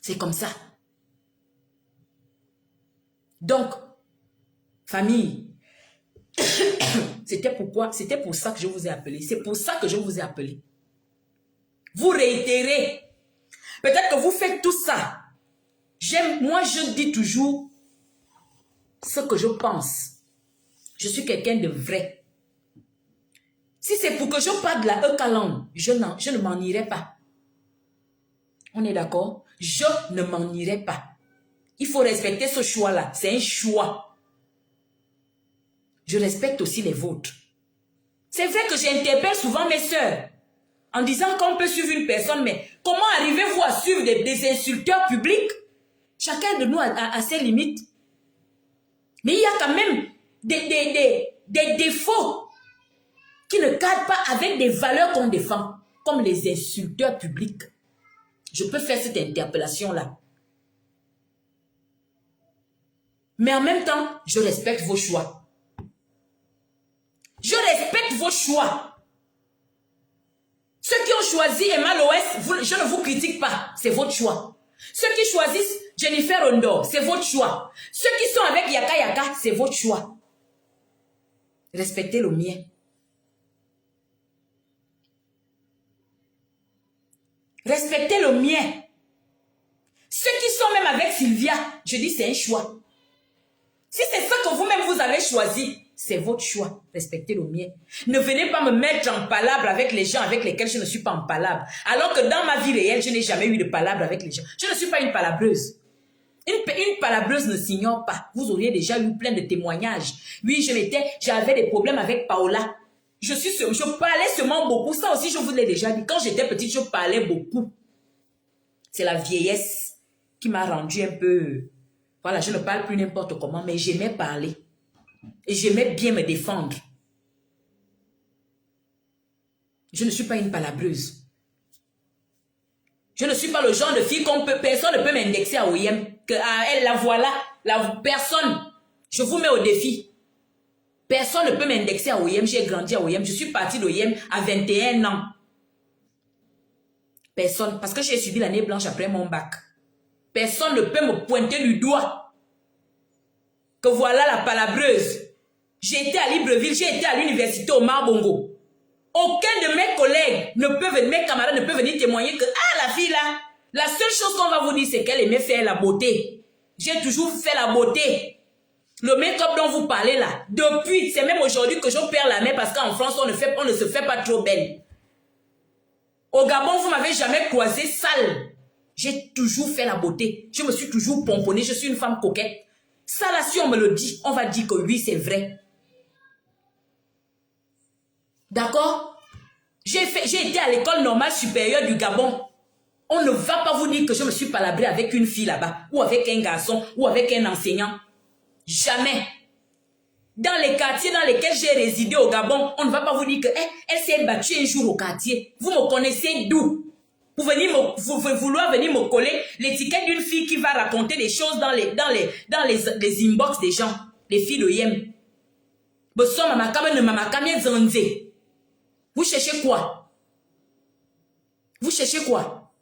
C'est comme ça. Donc, famille, c'était pour ça que je vous ai appelé. C'est pour ça que je vous ai appelé. Vous réitérez. Peut-être que vous faites tout ça. Moi, je dis toujours ce que je pense. Je suis quelqu'un de vrai. Si c'est pour que je parle de la Ecaland, je ne m'en irai pas. On est d'accord? Je ne m'en irai pas. Il faut respecter ce choix-là. C'est un choix. Je respecte aussi les vôtres. C'est vrai que j'interpelle souvent mes sœurs en disant qu'on peut suivre une personne, mais comment arrivez-vous à suivre des insulteurs publics? Chacun de nous a ses limites. Mais il y a quand même des défauts qui ne cadrent pas avec des valeurs qu'on défend, comme les insulteurs publics. Je peux faire cette interpellation-là. Mais en même temps, je respecte vos choix. Je respecte vos choix. Ceux qui ont choisi Emma Loès, je ne vous critique pas. C'est votre choix. Ceux qui choisissent Jennifer Ondor, c'est votre choix. Ceux qui sont avec Yaka Yaka, c'est votre choix. Respectez le mien. Respectez le mien. Ceux qui sont même avec Sylvia, je dis c'est un choix. Si c'est ça que vous-même vous avez choisi, c'est votre choix. Respectez le mien. Ne venez pas me mettre en palabre avec les gens avec lesquels je ne suis pas en palabre. Alors que dans ma vie réelle, je n'ai jamais eu de palabre avec les gens. Je ne suis pas une palabreuse. Une palabreuse ne s'ignore pas. Vous auriez déjà eu plein de témoignages. Oui, j'avais des problèmes avec Paola. Je parlais seulement beaucoup. Ça aussi, je vous l'ai déjà dit. Quand j'étais petite, je parlais beaucoup. C'est la vieillesse qui m'a rendu un peu... Voilà, je ne parle plus n'importe comment, mais j'aimais parler. Et j'aimais bien me défendre. Je ne suis pas une palabreuse. Je ne suis pas le genre de fille personne ne peut m'indexer à OIM. Elle, la voilà. Personne. Je vous mets au défi. Personne ne peut m'indexer à OIM. J'ai grandi à OIM. Je suis partie d'OIM à 21 ans. Personne. Parce que j'ai subi l'année blanche après mon bac. Personne ne peut me pointer du doigt. Que voilà la palabreuse. J'ai été à Libreville. J'ai été à l'université au Marbongo. Aucun de mes collègues, mes camarades ne peuvent venir témoigner que, ah, la fille là, la seule chose qu'on va vous dire, c'est qu'elle aimait faire la beauté. J'ai toujours fait la beauté. Le make-up dont vous parlez là, depuis, c'est même aujourd'hui que je perds la main parce qu'en France, on ne se fait pas trop belle. Au Gabon, vous m'avez jamais croisé sale. J'ai toujours fait la beauté. Je me suis toujours pomponnée. Je suis une femme coquette. Ça là, si on me le dit, on va dire que oui, c'est vrai. D'accord? J'ai été à l'école normale supérieure du Gabon. On ne va pas vous dire que je me suis palabrée avec une fille là-bas, ou avec un garçon, ou avec un enseignant. Jamais. Dans les quartiers dans lesquels j'ai résidé au Gabon, on ne va pas vous dire que elle s'est battue un jour au quartier. Vous me connaissez d'où? Vous vouloir venir me coller l'étiquette d'une fille qui va raconter des choses dans les inbox des gens, les filles de Yem. Vous cherchez quoi? Vous cherchez quoi?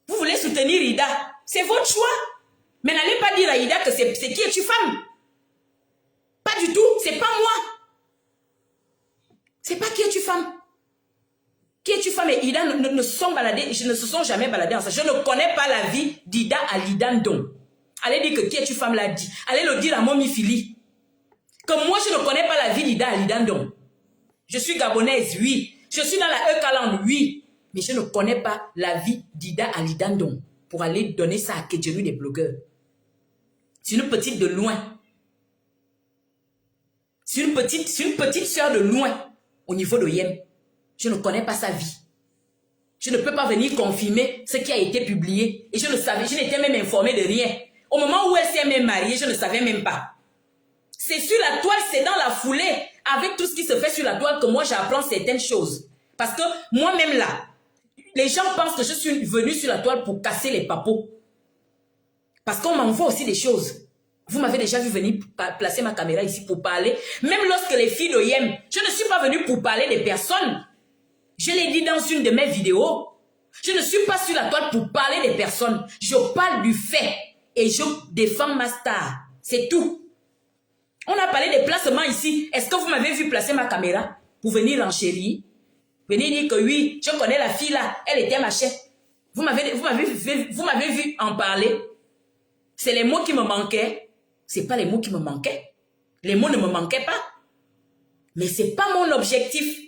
Vous voulez soutenir Ida? C'est votre choix. Mais n'allez pas dire à Ida que c'est qui es-tu femme? Pas du tout, c'est pas moi. C'est pas qui es-tu femme. Qui es-tu femme et Ida ne se sont jamais baladés ensemble. Je ne connais pas la vie d'Ida à Lidandon. Allez dire que qui es-tu femme l'a dit. Allez le dire à Momi Fili. Que moi je ne connais pas la vie d'Ida à Lidandon. Je suis gabonaise, oui. Je suis dans la E-Caland, oui. Mais je ne connais pas la vie d'Ida à Lidandon pour aller donner ça à Kedjenu des blogueurs. C'est une petite de loin. C'est une petite soeur de loin au niveau de Yem. Je ne connais pas sa vie. Je ne peux pas venir confirmer ce qui a été publié. Et je n'étais même informée de rien. Au moment où elle s'est même mariée, je ne savais même pas. C'est sur la toile, c'est dans la foulée, avec tout ce qui se fait sur la toile, que moi j'apprends certaines choses. Parce que moi-même là, les gens pensent que je suis venue sur la toile pour casser les papos. Parce qu'on m'envoie aussi des choses. Vous m'avez déjà vu venir placer ma caméra ici pour parler. Même lorsque les filles de Yem, je ne suis pas venue pour parler des personnes. Je l'ai dit dans une de mes vidéos. Je ne suis pas sur la toile pour parler des personnes. Je parle du fait. Et je défends ma star. C'est tout. On a parlé des placements ici. Est-ce que vous m'avez vu placer ma caméra pour venir enchérir? Venir dire que oui, je connais la fille là. Elle était ma chef. Vous m'avez vu en parler. C'est les mots qui me manquaient. C'est pas les mots qui me manquaient. Les mots ne me manquaient pas. Mais c'est pas mon objectif.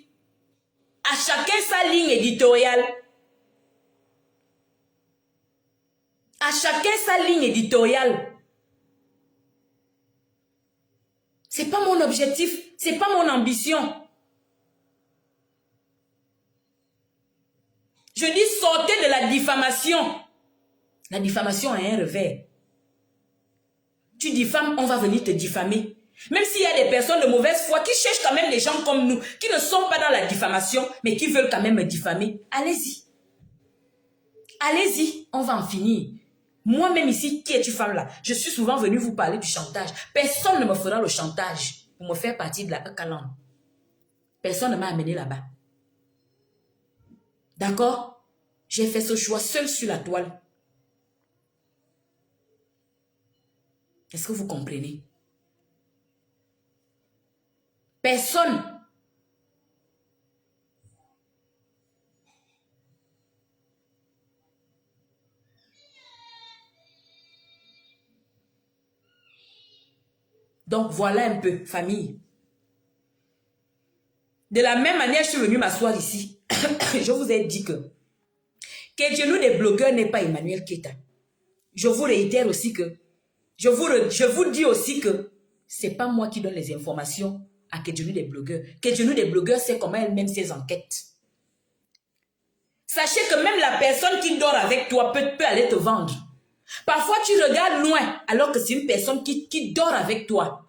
À chacun sa ligne éditoriale. À chacun sa ligne éditoriale. C'est pas mon objectif. C'est pas mon ambition. Je dis sortez de la diffamation. La diffamation a un revers. Tu diffames, on va venir te diffamer. Même s'il y a des personnes de mauvaise foi qui cherchent quand même des gens comme nous, qui ne sont pas dans la diffamation, mais qui veulent quand même me diffamer, allez-y. Allez-y, on va en finir. Moi-même ici, qui es-tu femme là? Je suis souvent venue vous parler du chantage. Personne ne me fera le chantage pour me faire partie de la E-Caland. Personne ne m'a amené là-bas. D'accord? J'ai fait ce choix seul sur la toile. Est-ce que vous comprenez? Personne. Donc voilà un peu, famille. De la même manière, je suis venue m'asseoir ici. Je vous ai dit que Kedjenou des blogueurs n'est pas Emmanuel Keita. Je vous réitère aussi que, je vous dis aussi que c'est pas moi qui donne les informations à Kedjenou des blogueurs. Kedjenou des blogueurs sait comment elle mène ses enquêtes. Sachez que même la personne qui dort avec toi peut aller te vendre. Parfois, tu regardes loin alors que c'est une personne qui dort avec toi.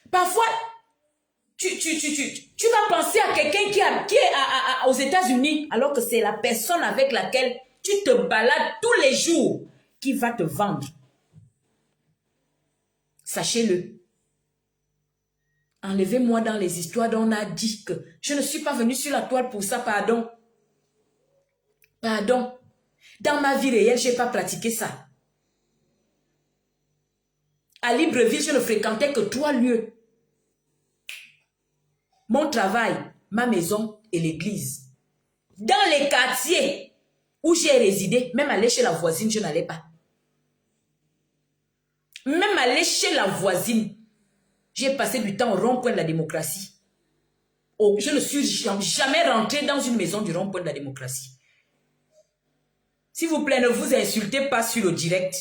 Parfois, tu vas penser à quelqu'un qui est aux États-Unis alors que c'est la personne avec laquelle tu te balades tous les jours qui va te vendre. Sachez-le. Enlevez-moi dans les histoires dont on a dit que je ne suis pas venue sur la toile pour ça, pardon. Pardon. Dans ma vie réelle, je n'ai pas pratiqué ça. À Libreville, je ne fréquentais que 3 lieux. Mon travail, ma maison et l'église. Dans les quartiers où j'ai résidé, même aller chez la voisine, je n'allais pas. Même aller chez la voisine, j'ai passé du temps au rond-point de la démocratie. Oh, je ne suis jamais rentrée dans une maison du rond-point de la démocratie. S'il vous plaît, ne vous insultez pas sur le direct.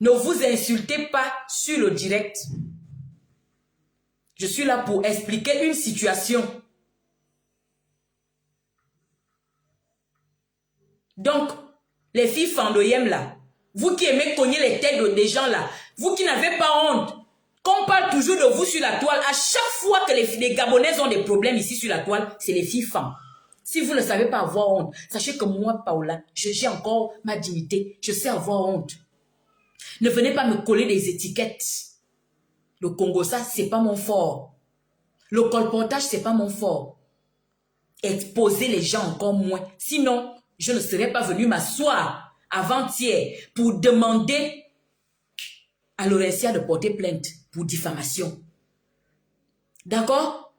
Ne vous insultez pas sur le direct. Je suis là pour expliquer une situation. Donc, les filles fandoyem là, vous qui aimez cogner les têtes des gens là, vous qui n'avez pas honte, qu'on parle toujours de vous sur la toile, à chaque fois que les Gabonaises ont des problèmes ici sur la toile, c'est les filles femmes. Si vous ne savez pas avoir honte, sachez que moi, Paola, j'ai encore ma dignité, je sais avoir honte. Ne venez pas me coller des étiquettes. Le Congo, ça, c'est pas mon fort. Le colportage, c'est pas mon fort. Exposer les gens encore moins. Sinon, je ne serais pas venue m'asseoir avant-hier pour demander à Laurentia de porter plainte pour diffamation. D'accord?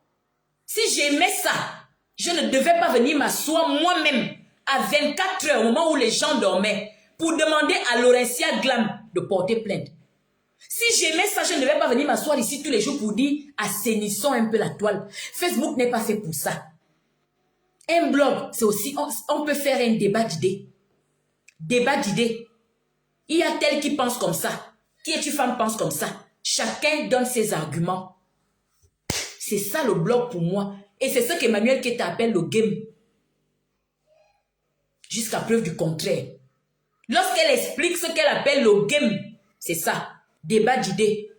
Si j'aimais ça, je ne devais pas venir m'asseoir moi-même à 24 heures, au moment où les gens dormaient, pour demander à Laurentia Glam de porter plainte. Si j'aimais ça, je ne devais pas venir m'asseoir ici tous les jours pour dire assainissons un peu la toile. Facebook n'est pas fait pour ça. Un blog, c'est aussi, on peut faire un débat d'idées. Débat d'idées. Il y a tel qui pense comme ça. Qui est-tu femme pense comme ça. Chacun donne ses arguments. C'est ça le blog pour moi. Et c'est ce qu'Emmanuel Keita appelle le game. Jusqu'à preuve du contraire. Lorsqu'elle explique ce qu'elle appelle le game, c'est ça. Débat d'idées.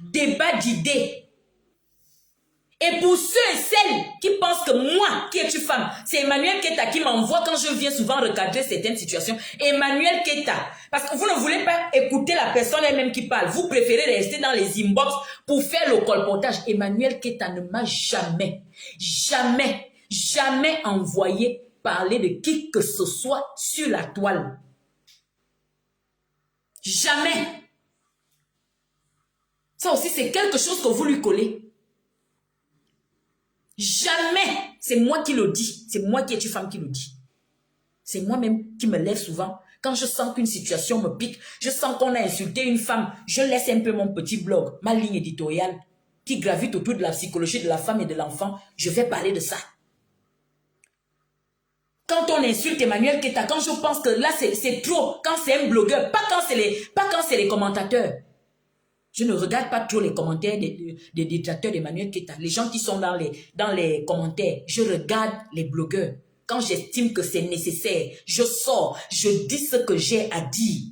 Débat d'idées. Et pour ceux et celles qui pensent que moi, qui es-tu femme, c'est Emmanuel Keita qui m'envoie quand je viens souvent recadrer certaines situations. Emmanuel Keita. Parce que vous ne voulez pas écouter la personne elle-même qui parle. Vous préférez rester dans les inbox pour faire le colportage. Emmanuel Keita ne m'a jamais envoyé parler de qui que ce soit sur la toile. Jamais. Ça aussi, c'est quelque chose que vous lui collez. Jamais. C'est moi qui le dis. C'est moi qui es une femme qui le dis. C'est moi-même qui me lève souvent. Quand je sens qu'une situation me pique, je sens qu'on a insulté une femme, je laisse un peu mon petit blog, ma ligne éditoriale, qui gravite autour de la psychologie de la femme et de l'enfant. Je vais parler de ça. Quand on insulte Emmanuel Keita, quand je pense que là c'est trop, quand c'est un blogueur, pas quand c'est les commentateurs. Je ne regarde pas trop les commentaires des détracteurs d'Emmanuel Keita. Les gens qui sont dans les commentaires, je regarde les blogueurs. Quand j'estime que c'est nécessaire, je sors, je dis ce que j'ai à dire.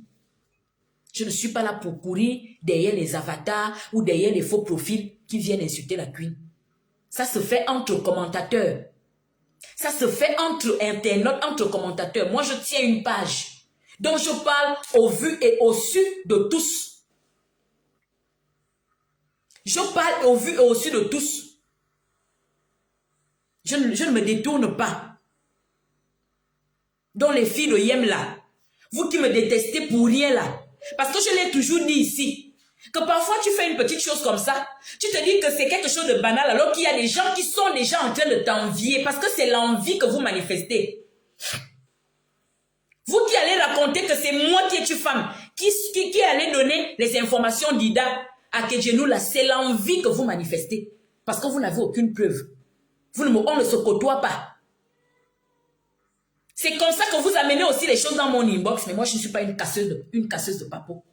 Je ne suis pas là pour courir derrière les avatars ou derrière les faux profils qui viennent insulter la queen. Ça se fait entre commentateurs. Ça se fait entre internautes, entre commentateurs. Moi, je tiens une page dont je parle au vu et au su de tous. Je parle au vu et au su de tous. Je ne me détourne pas. Donc les filles de Yem là, vous qui me détestez pour rien là, parce que je l'ai toujours dit ici, que parfois tu fais une petite chose comme ça, tu te dis que c'est quelque chose de banal alors qu'il y a des gens qui sont déjà en train de t'envier parce que c'est l'envie que vous manifestez. Vous qui allez raconter que c'est moi qui es une femme, qui allez donner les informations d'Ida à Kedjenou là, c'est l'envie que vous manifestez parce que vous n'avez aucune preuve. On ne se côtoie pas. C'est comme ça que vous amenez aussi les choses dans mon inbox, mais moi je ne suis pas une casseuse de papo.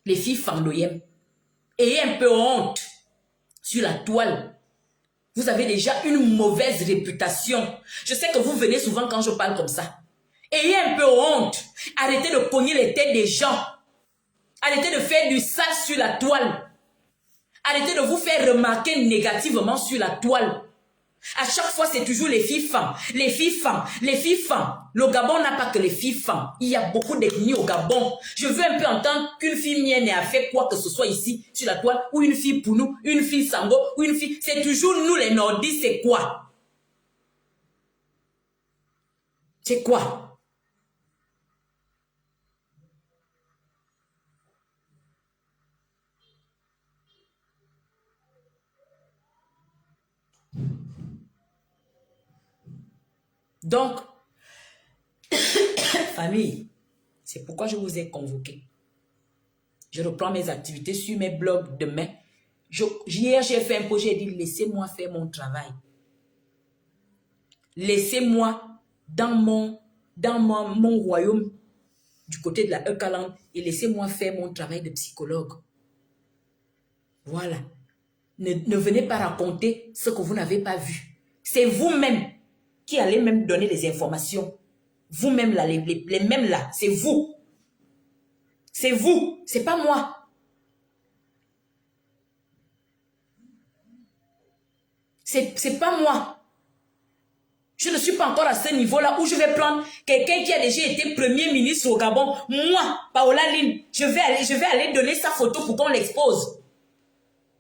Les filles fandoyem. Ayez un peu honte sur la toile. Vous avez déjà une mauvaise réputation. Je sais que vous venez souvent quand je parle comme ça. Ayez un peu honte. Arrêtez de cogner les têtes des gens. Arrêtez de faire du sale sur la toile. Arrêtez de vous faire remarquer négativement sur la toile. À chaque fois, c'est toujours les filles femmes, les filles femmes, les filles femmes. Le Gabon n'a pas que les filles femmes. Il y a beaucoup d'ethnies au Gabon. Je veux un peu entendre qu'une fille mienne a fait quoi que ce soit ici, sur la toile, ou une fille Pounou, une fille Sango, ou une fille... C'est toujours nous les nordistes, c'est quoi? C'est quoi? Donc, famille, c'est pourquoi je vous ai convoqué. Je reprends mes activités sur mes blogs demain. Hier, j'ai fait un projet, j'ai dit, laissez-moi faire mon travail. Laissez-moi dans mon royaume, du côté de la Eucaland, et laissez-moi faire mon travail de psychologue. Voilà. Ne venez pas raconter ce que vous n'avez pas vu. C'est vous-même qui allez même donner les informations. Vous-même là, les mêmes là, c'est vous. C'est vous, c'est pas moi. C'est pas moi. Je ne suis pas encore à ce niveau-là où je vais prendre quelqu'un qui a déjà été premier ministre au Gabon. Moi, Paola Line, je vais aller donner sa photo pour qu'on l'expose.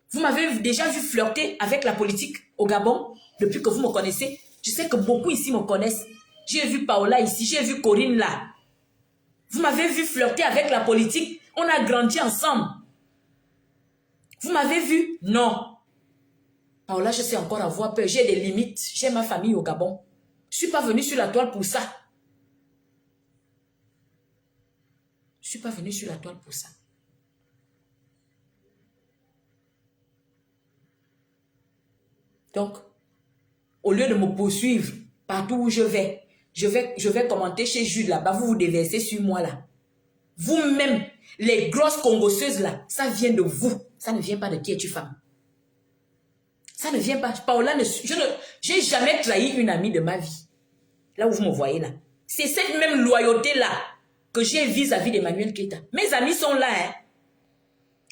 Vous m'avez déjà vu flirter avec la politique au Gabon depuis que vous me connaissez. Je sais que beaucoup ici me connaissent. J'ai vu Paola ici, j'ai vu Corinne là. Vous m'avez vu flirter avec la politique. On a grandi ensemble. Vous m'avez vu? Non. Paola, je sais encore avoir peur. J'ai des limites. J'ai ma famille au Gabon. Je ne suis pas venue sur la toile pour ça. Je ne suis pas venue sur la toile pour ça. Donc, au lieu de me poursuivre partout où je vais commenter chez Jules là-bas, vous vous déversez sur moi là. Vous-même, les grosses congosseuses là, ça vient de vous. Ça ne vient pas de qui es-tu femme. Ça ne vient pas. Paola, je n'ai jamais trahi une amie de ma vie. Là où vous me voyez là. C'est cette même loyauté là que j'ai vis-à-vis d'Emmanuel Keïta. Mes amis sont là. Hein.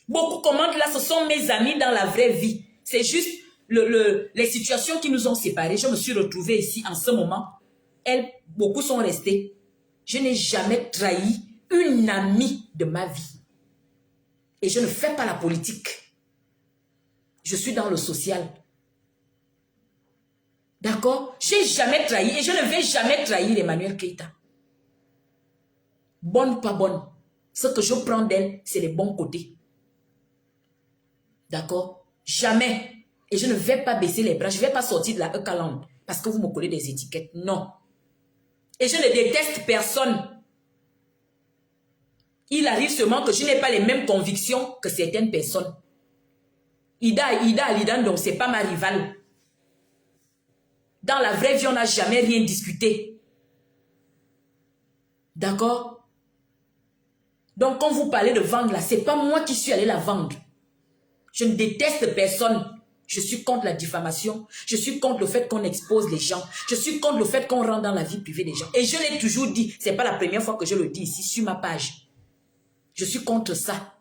Beaucoup commentent là, ce sont mes amis dans la vraie vie. C'est juste les situations qui nous ont séparés. Je me suis retrouvée ici en ce moment. Beaucoup sont restés. Je n'ai jamais trahi une amie de ma vie. Et je ne fais pas la politique. Je suis dans le social. D'accord? Je n'ai jamais trahi et je ne vais jamais trahir Emmanuel Keïta. Bonne, pas bonne. Ce que je prends d'elle, c'est les bons côtés. D'accord? Jamais. Et je ne vais pas baisser les bras. Je ne vais pas sortir de la Eucaland parce que vous me collez des étiquettes. Non. Et je ne déteste personne. Il arrive seulement que je n'ai pas les mêmes convictions que certaines personnes. Ida Alidan, donc c'est pas ma rivale. Dans la vraie vie, on n'a jamais rien discuté. D'accord? Donc, quand vous parlez de vendre là, c'est pas moi qui suis allé la vendre. Je ne déteste personne. Je suis contre la diffamation. Je suis contre le fait qu'on expose les gens. Je suis contre le fait qu'on rentre dans la vie privée des gens. Et je l'ai toujours dit. C'est pas la première fois que je le dis ici sur ma page. Je suis contre ça.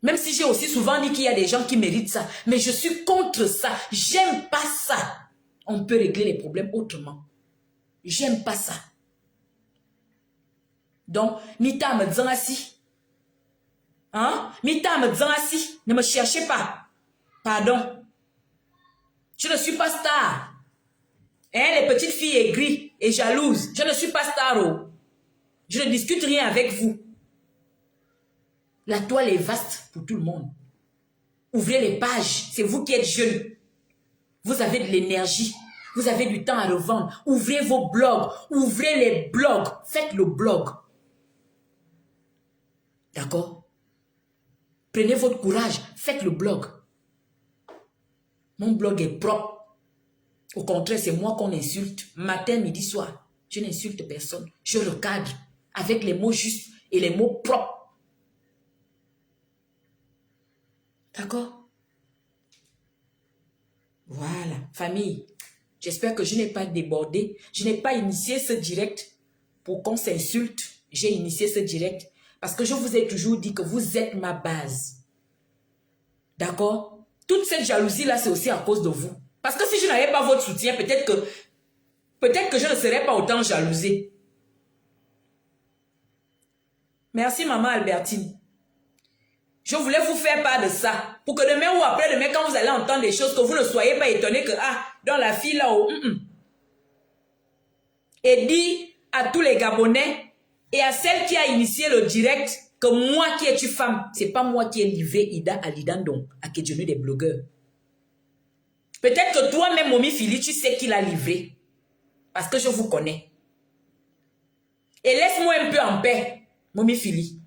Même si j'ai aussi souvent dit qu'il y a des gens qui méritent ça. Mais je suis contre ça. J'aime pas ça. On peut régler les problèmes autrement. J'aime pas ça. Donc, Mita me disant assis. Hein? Mita me disant assis. Ne me cherchez pas. Pardon. Je ne suis pas star. Hein, les petites filles aigries et jalouses. Je ne suis pas star. Oh. Je ne discute rien avec vous. La toile est vaste pour tout le monde. Ouvrez les pages. C'est vous qui êtes jeunes. Vous avez de l'énergie. Vous avez du temps à revendre. Ouvrez vos blogs. Ouvrez les blogs. Faites le blog. D'accord? Prenez votre courage. Faites le blog. Mon blog est propre. Au contraire, c'est moi qu'on insulte. Matin, midi, soir. Je n'insulte personne. Je recadre avec les mots justes et les mots propres. D'accord? Voilà, famille. J'espère que je n'ai pas débordé. Je n'ai pas initié ce direct pour qu'on s'insulte. J'ai initié ce direct parce que je vous ai toujours dit que vous êtes ma base. D'accord? Toute cette jalousie-là, c'est aussi à cause de vous. Parce que si je n'avais pas votre soutien, peut-être que je ne serais pas autant jalousée. Merci, maman Albertine. Je voulais vous faire part de ça. Pour que demain ou après-demain, quand vous allez entendre des choses, que vous ne soyez pas étonnés que, ah, dans la fille là-haut. Et dis à tous les Gabonais et à celle qui a initié le direct que moi qui est une femme, c'est pas moi qui ai livré Ida à Lidandon, à Kedjonu des blogueurs. Peut-être que toi-même, Momi Fili, tu sais qui l'a livré. Parce que je vous connais. Et laisse-moi un peu en paix, Momi Fili.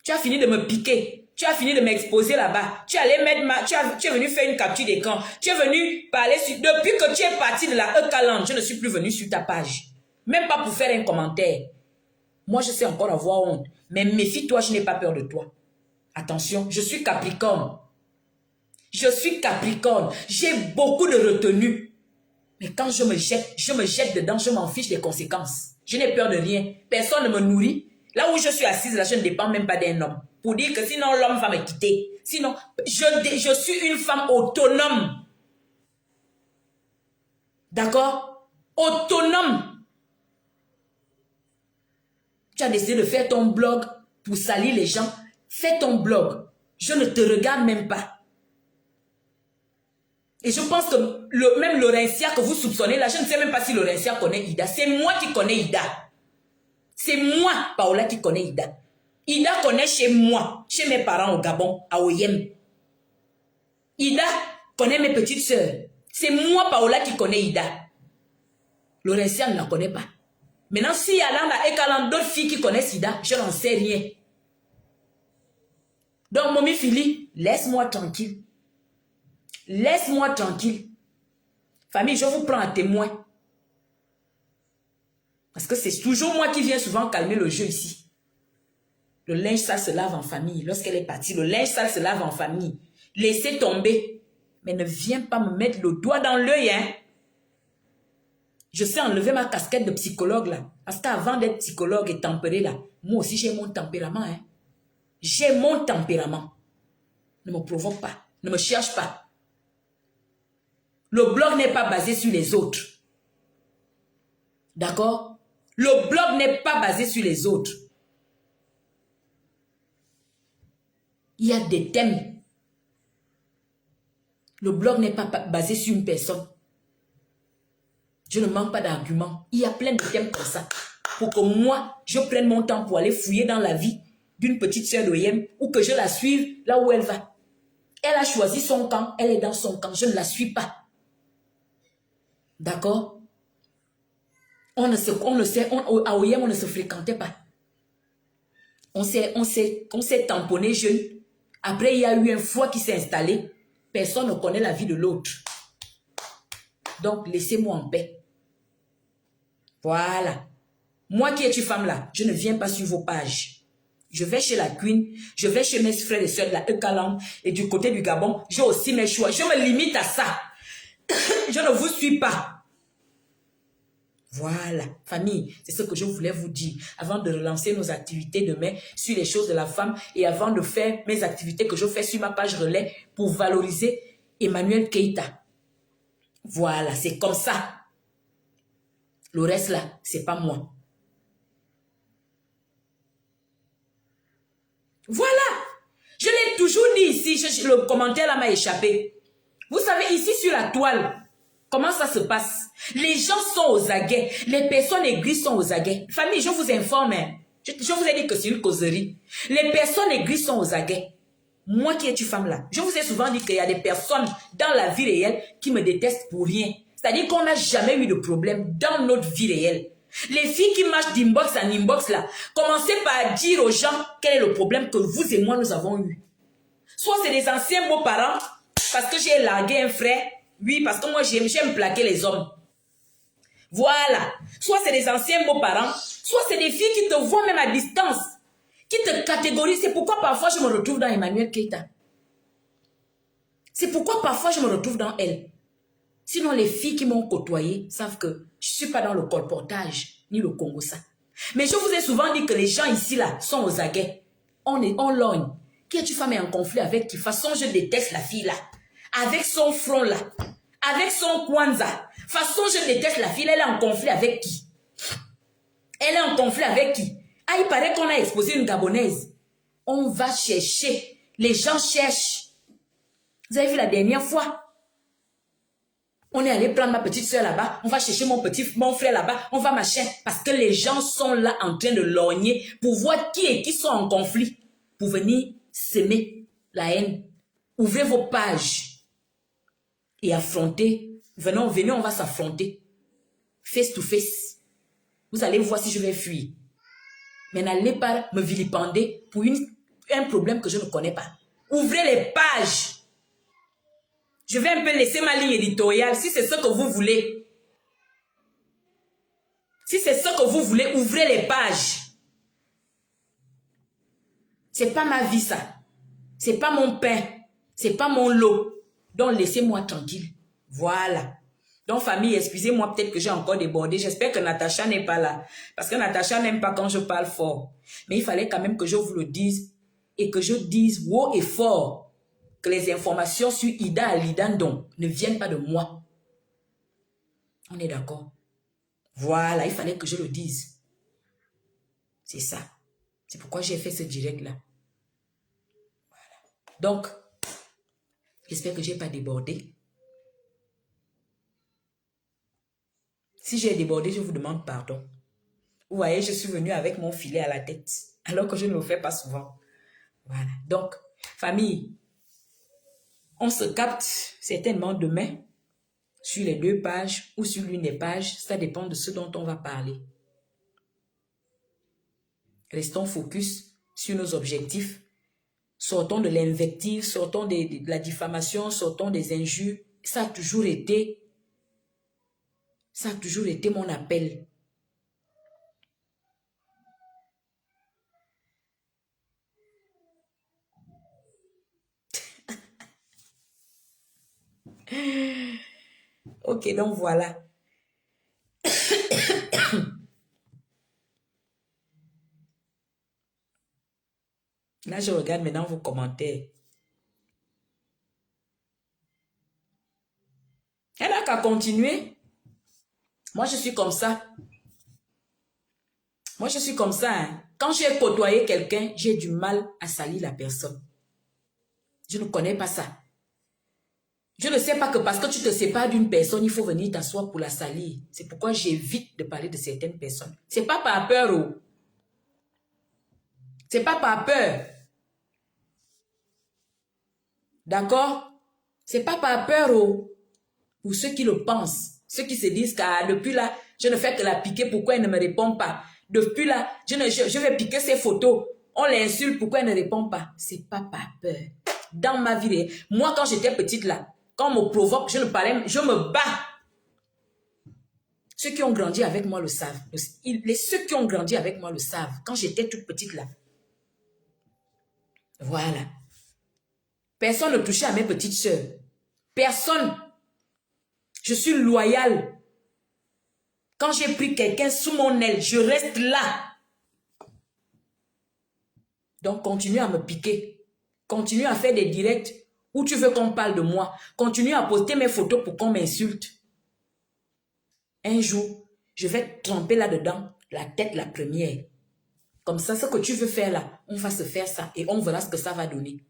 Tu as fini de me piquer. Tu as fini de m'exposer là-bas. Tu allais mettre tu es venu faire une capture d'écran. Tu es venu parler sur... Depuis que tu es parti de la E-Caland, je ne suis plus venu sur ta page. Même pas pour faire un commentaire. Moi, je sais encore avoir honte. Mais méfie-toi, je n'ai pas peur de toi. Attention, je suis Capricorne. Je suis Capricorne. J'ai beaucoup de retenue. Mais quand je me jette dedans, je m'en fiche des conséquences. Je n'ai peur de rien. Personne ne me nourrit. Là où je suis assise, là, je ne dépends même pas d'un homme. Pour dire que sinon, l'homme va me quitter. Sinon, je suis une femme autonome. D'accord? Autonome. Tu as décidé de faire ton blog pour salir les gens. Fais ton blog. Je ne te regarde même pas. Et je pense que même Laurentia que vous soupçonnez là, je ne sais même pas si Laurentia connaît Ida. C'est moi qui connais Ida. C'est moi, Paola, qui connais Ida. Ida connaît chez moi, chez mes parents au Gabon, à Oyem. Ida connaît mes petites sœurs. C'est moi, Paola, qui connais Ida. Laurentia ne la connaît pas. Maintenant, s'il y a dans la E-Caland d'autres filles qui connaissent Ida, je n'en sais rien. Donc, Momi Fili, laisse-moi tranquille. Laisse-moi tranquille. Famille, je vous prends à témoin. Parce que c'est toujours moi qui viens souvent calmer le jeu ici. Le linge sale se lave en famille. Lorsqu'elle est partie, le linge sale se lave en famille. Laissez tomber. Mais ne viens pas me mettre le doigt dans l'œil, hein. Je sais enlever ma casquette de psychologue, là. Parce qu'avant d'être psychologue et tempéré, là, moi aussi j'ai mon tempérament, hein. J'ai mon tempérament. Ne me provoque pas. Ne me cherche pas. Le blog n'est pas basé sur les autres. D'accord? Le blog n'est pas basé sur les autres. Il y a des thèmes. Le blog n'est pas basé sur une personne. Je ne manque pas d'arguments. Il y a plein de thèmes comme ça. Pour que moi, je prenne mon temps pour aller fouiller dans la vie d'une petite sœur d'Oyem ou que je la suive là où elle va. Elle a choisi son camp. Elle est dans son camp. Je ne la suis pas. D'accord? À Oyem, on ne se fréquentait pas. On s'est tamponné jeune. Après, il y a eu un foie qui s'est installé. Personne ne connaît la vie de l'autre. Donc, laissez-moi en paix. Voilà. Moi qui es une femme là, je ne viens pas sur vos pages. Je vais chez la Queen, je vais chez mes frères et sœurs de la E-Caland et du côté du Gabon. J'ai aussi mes choix. Je me limite à ça. Je ne vous suis pas. Voilà, famille, c'est ce que je voulais vous dire avant de relancer nos activités demain sur les choses de la femme et avant de faire mes activités que je fais sur ma page relais pour valoriser Emmanuel Keïta. Voilà, c'est comme ça. Le reste là, c'est pas moi. Voilà, je l'ai toujours dit ici, le commentaire là m'a échappé. Vous savez, ici sur la toile, comment ça se passe? Les gens sont aux aguets. Les personnes aigries sont aux aguets. Famille, je vous informe. Hein. Je vous ai dit que c'est une causerie. Les personnes aigries sont aux aguets. Moi qui es une femme là, je vous ai souvent dit qu'il y a des personnes dans la vie réelle qui me détestent pour rien. C'est-à-dire qu'on n'a jamais eu de problème dans notre vie réelle. Les filles qui marchent d'inbox en inbox là, commencez par dire aux gens quel est le problème que vous et moi nous avons eu. Soit c'est des anciens beaux-parents, parce que j'ai largué un frère. Oui, parce que moi j'aime plaquer les hommes. Voilà. Soit c'est des anciens beaux-parents, soit c'est des filles qui te voient même à distance, qui te catégorisent. C'est pourquoi parfois je me retrouve dans Emmanuel Keita. C'est pourquoi parfois je me retrouve dans elle. Sinon, les filles qui m'ont côtoyé savent que je ne suis pas dans le colportage, ni le Congo ça. Mais je vous ai souvent dit que les gens ici là sont aux aguets. On logne. Qui est une femme est en conflit avec qui? De toute façon, je déteste la fille là. Avec son front là. Avec son kwanza. De toute façon, je déteste la fille. Elle est en conflit avec qui? Elle est en conflit avec qui? Ah, il paraît qu'on a exposé une Gabonaise. On va chercher. Les gens cherchent. Vous avez vu la dernière fois? On est allé prendre ma petite soeur là-bas. On va chercher mon frère là-bas. On va machin. Parce que les gens sont là en train de lorgner pour voir qui et qui sont en conflit. Pour venir s'aimer la haine. Ouvrez vos pages. Et affronter. Venez, on va s'affronter. Face to face. Vous allez voir si je vais fuir. Mais n'allez pas me vilipender pour un problème que je ne connais pas. Ouvrez les pages. Je vais un peu laisser ma ligne éditoriale si c'est ce que vous voulez. Si c'est ce que vous voulez, ouvrez les pages. C'est pas ma vie ça. C'est pas mon pain. C'est pas mon lot. Donc laissez-moi tranquille. Voilà. Donc famille, excusez-moi peut-être que j'ai encore débordé. J'espère que Natacha n'est pas là. Parce que Natacha n'aime pas quand je parle fort. Mais il fallait quand même que je vous le dise. Et que je dise haut et fort. Que les informations sur Ida Alidandon ne viennent pas de moi. On est d'accord? Voilà, il fallait que je le dise. C'est ça. C'est pourquoi j'ai fait ce direct-là. Voilà. Donc, j'espère que je n'ai pas débordé. Si j'ai débordé, je vous demande pardon. Vous voyez, je suis venue avec mon filet à la tête, alors que je ne le fais pas souvent. Voilà. Donc, famille, on se capte certainement demain sur les 2 pages ou sur l'une des pages. Ça dépend de ce dont on va parler. Restons focus sur nos objectifs. Sortons de l'invective, sortons de la diffamation, sortons des injures. Ça a toujours été mon appel. Ok, donc voilà. Là, je regarde maintenant vos commentaires. Elle n'a qu'à continuer. Moi, je suis comme ça. Moi, je suis comme ça. Hein. Quand j'ai côtoyé quelqu'un, j'ai du mal à salir la personne. Je ne connais pas ça. Je ne sais pas que parce que tu te sépares d'une personne, il faut venir t'asseoir pour la salir. C'est pourquoi j'évite de parler de certaines personnes. C'est pas par peur. Oh. C'est pas par peur. D'accord? C'est pas par peur. Oh. Pour ceux qui le pensent. Ceux qui se disent que depuis là, je ne fais que la piquer, pourquoi elle ne me répond pas? Depuis là, je vais piquer ses photos. On l'insulte, pourquoi elle ne répond pas? C'est pas par peur. Dans ma vie, moi quand j'étais petite là, quand on me provoque, je ne parlais, je me bats. Ceux qui ont grandi avec moi le savent. Ceux qui ont grandi avec moi le savent. Quand j'étais toute petite là. Voilà. Personne ne touchait à mes petites sœurs. Personne. Je suis loyale. Quand j'ai pris quelqu'un sous mon aile, je reste là. Donc, continue à me piquer. Continue à faire des directs où tu veux qu'on parle de moi. Continue à poster mes photos pour qu'on m'insulte. Un jour, je vais tremper là-dedans, la tête la première. Comme ça, ce que tu veux faire là, on va se faire ça et on verra ce que ça va donner.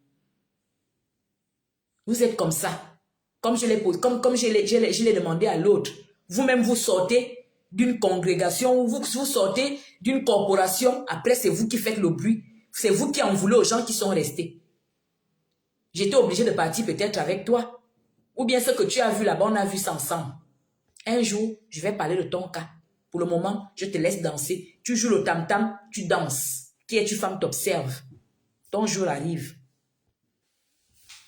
Vous êtes comme ça. comme je l'ai posé, comme je l'ai demandé à l'autre. Vous-même, vous sortez d'une congrégation, vous sortez d'une corporation. Après, c'est vous qui faites le bruit. C'est vous qui en voulez aux gens qui sont restés. J'étais obligée de partir peut-être avec toi. Ou bien ce que tu as vu là-bas, on a vu ça ensemble. Un jour, je vais parler de ton cas. Pour le moment, je te laisse danser. Tu joues le tam-tam, tu danses. Qui es-tu, femme, t'observe. Ton jour arrive.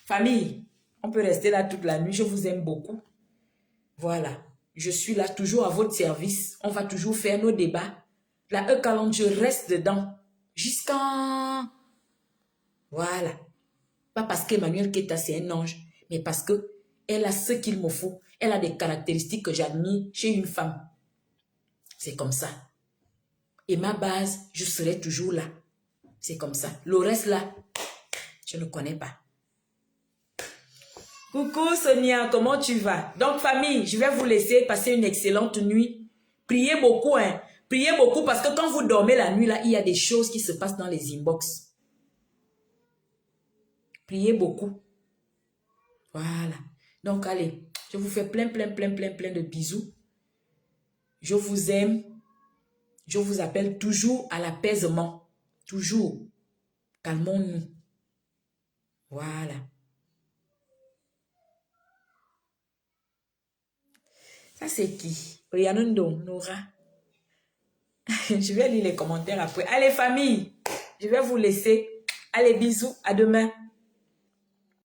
Famille, on peut rester là toute la nuit. Je vous aime beaucoup. Voilà. Je suis là toujours à votre service. On va toujours faire nos débats. La E40, je reste dedans. Jusqu'à... Voilà. Pas parce qu'Emmanuel Keta, c'est un ange, mais parce qu'elle a ce qu'il me faut. Elle a des caractéristiques que j'admire chez une femme. C'est comme ça. Et ma base, je serai toujours là. C'est comme ça. Le reste là, je ne connais pas. Coucou Sonia, comment tu vas? Donc famille, je vais vous laisser passer une excellente nuit. Priez beaucoup, hein. Priez beaucoup parce que quand vous dormez la nuit là, il y a des choses qui se passent dans les inbox. Priez beaucoup. Voilà. Donc allez, je vous fais plein de bisous. Je vous aime. Je vous appelle toujours à l'apaisement. Toujours. Calmons-nous. Voilà. Ça, c'est qui? Oyanundo, Nora. Je vais lire les commentaires après. Allez, famille, je vais vous laisser. Allez, bisous. À demain.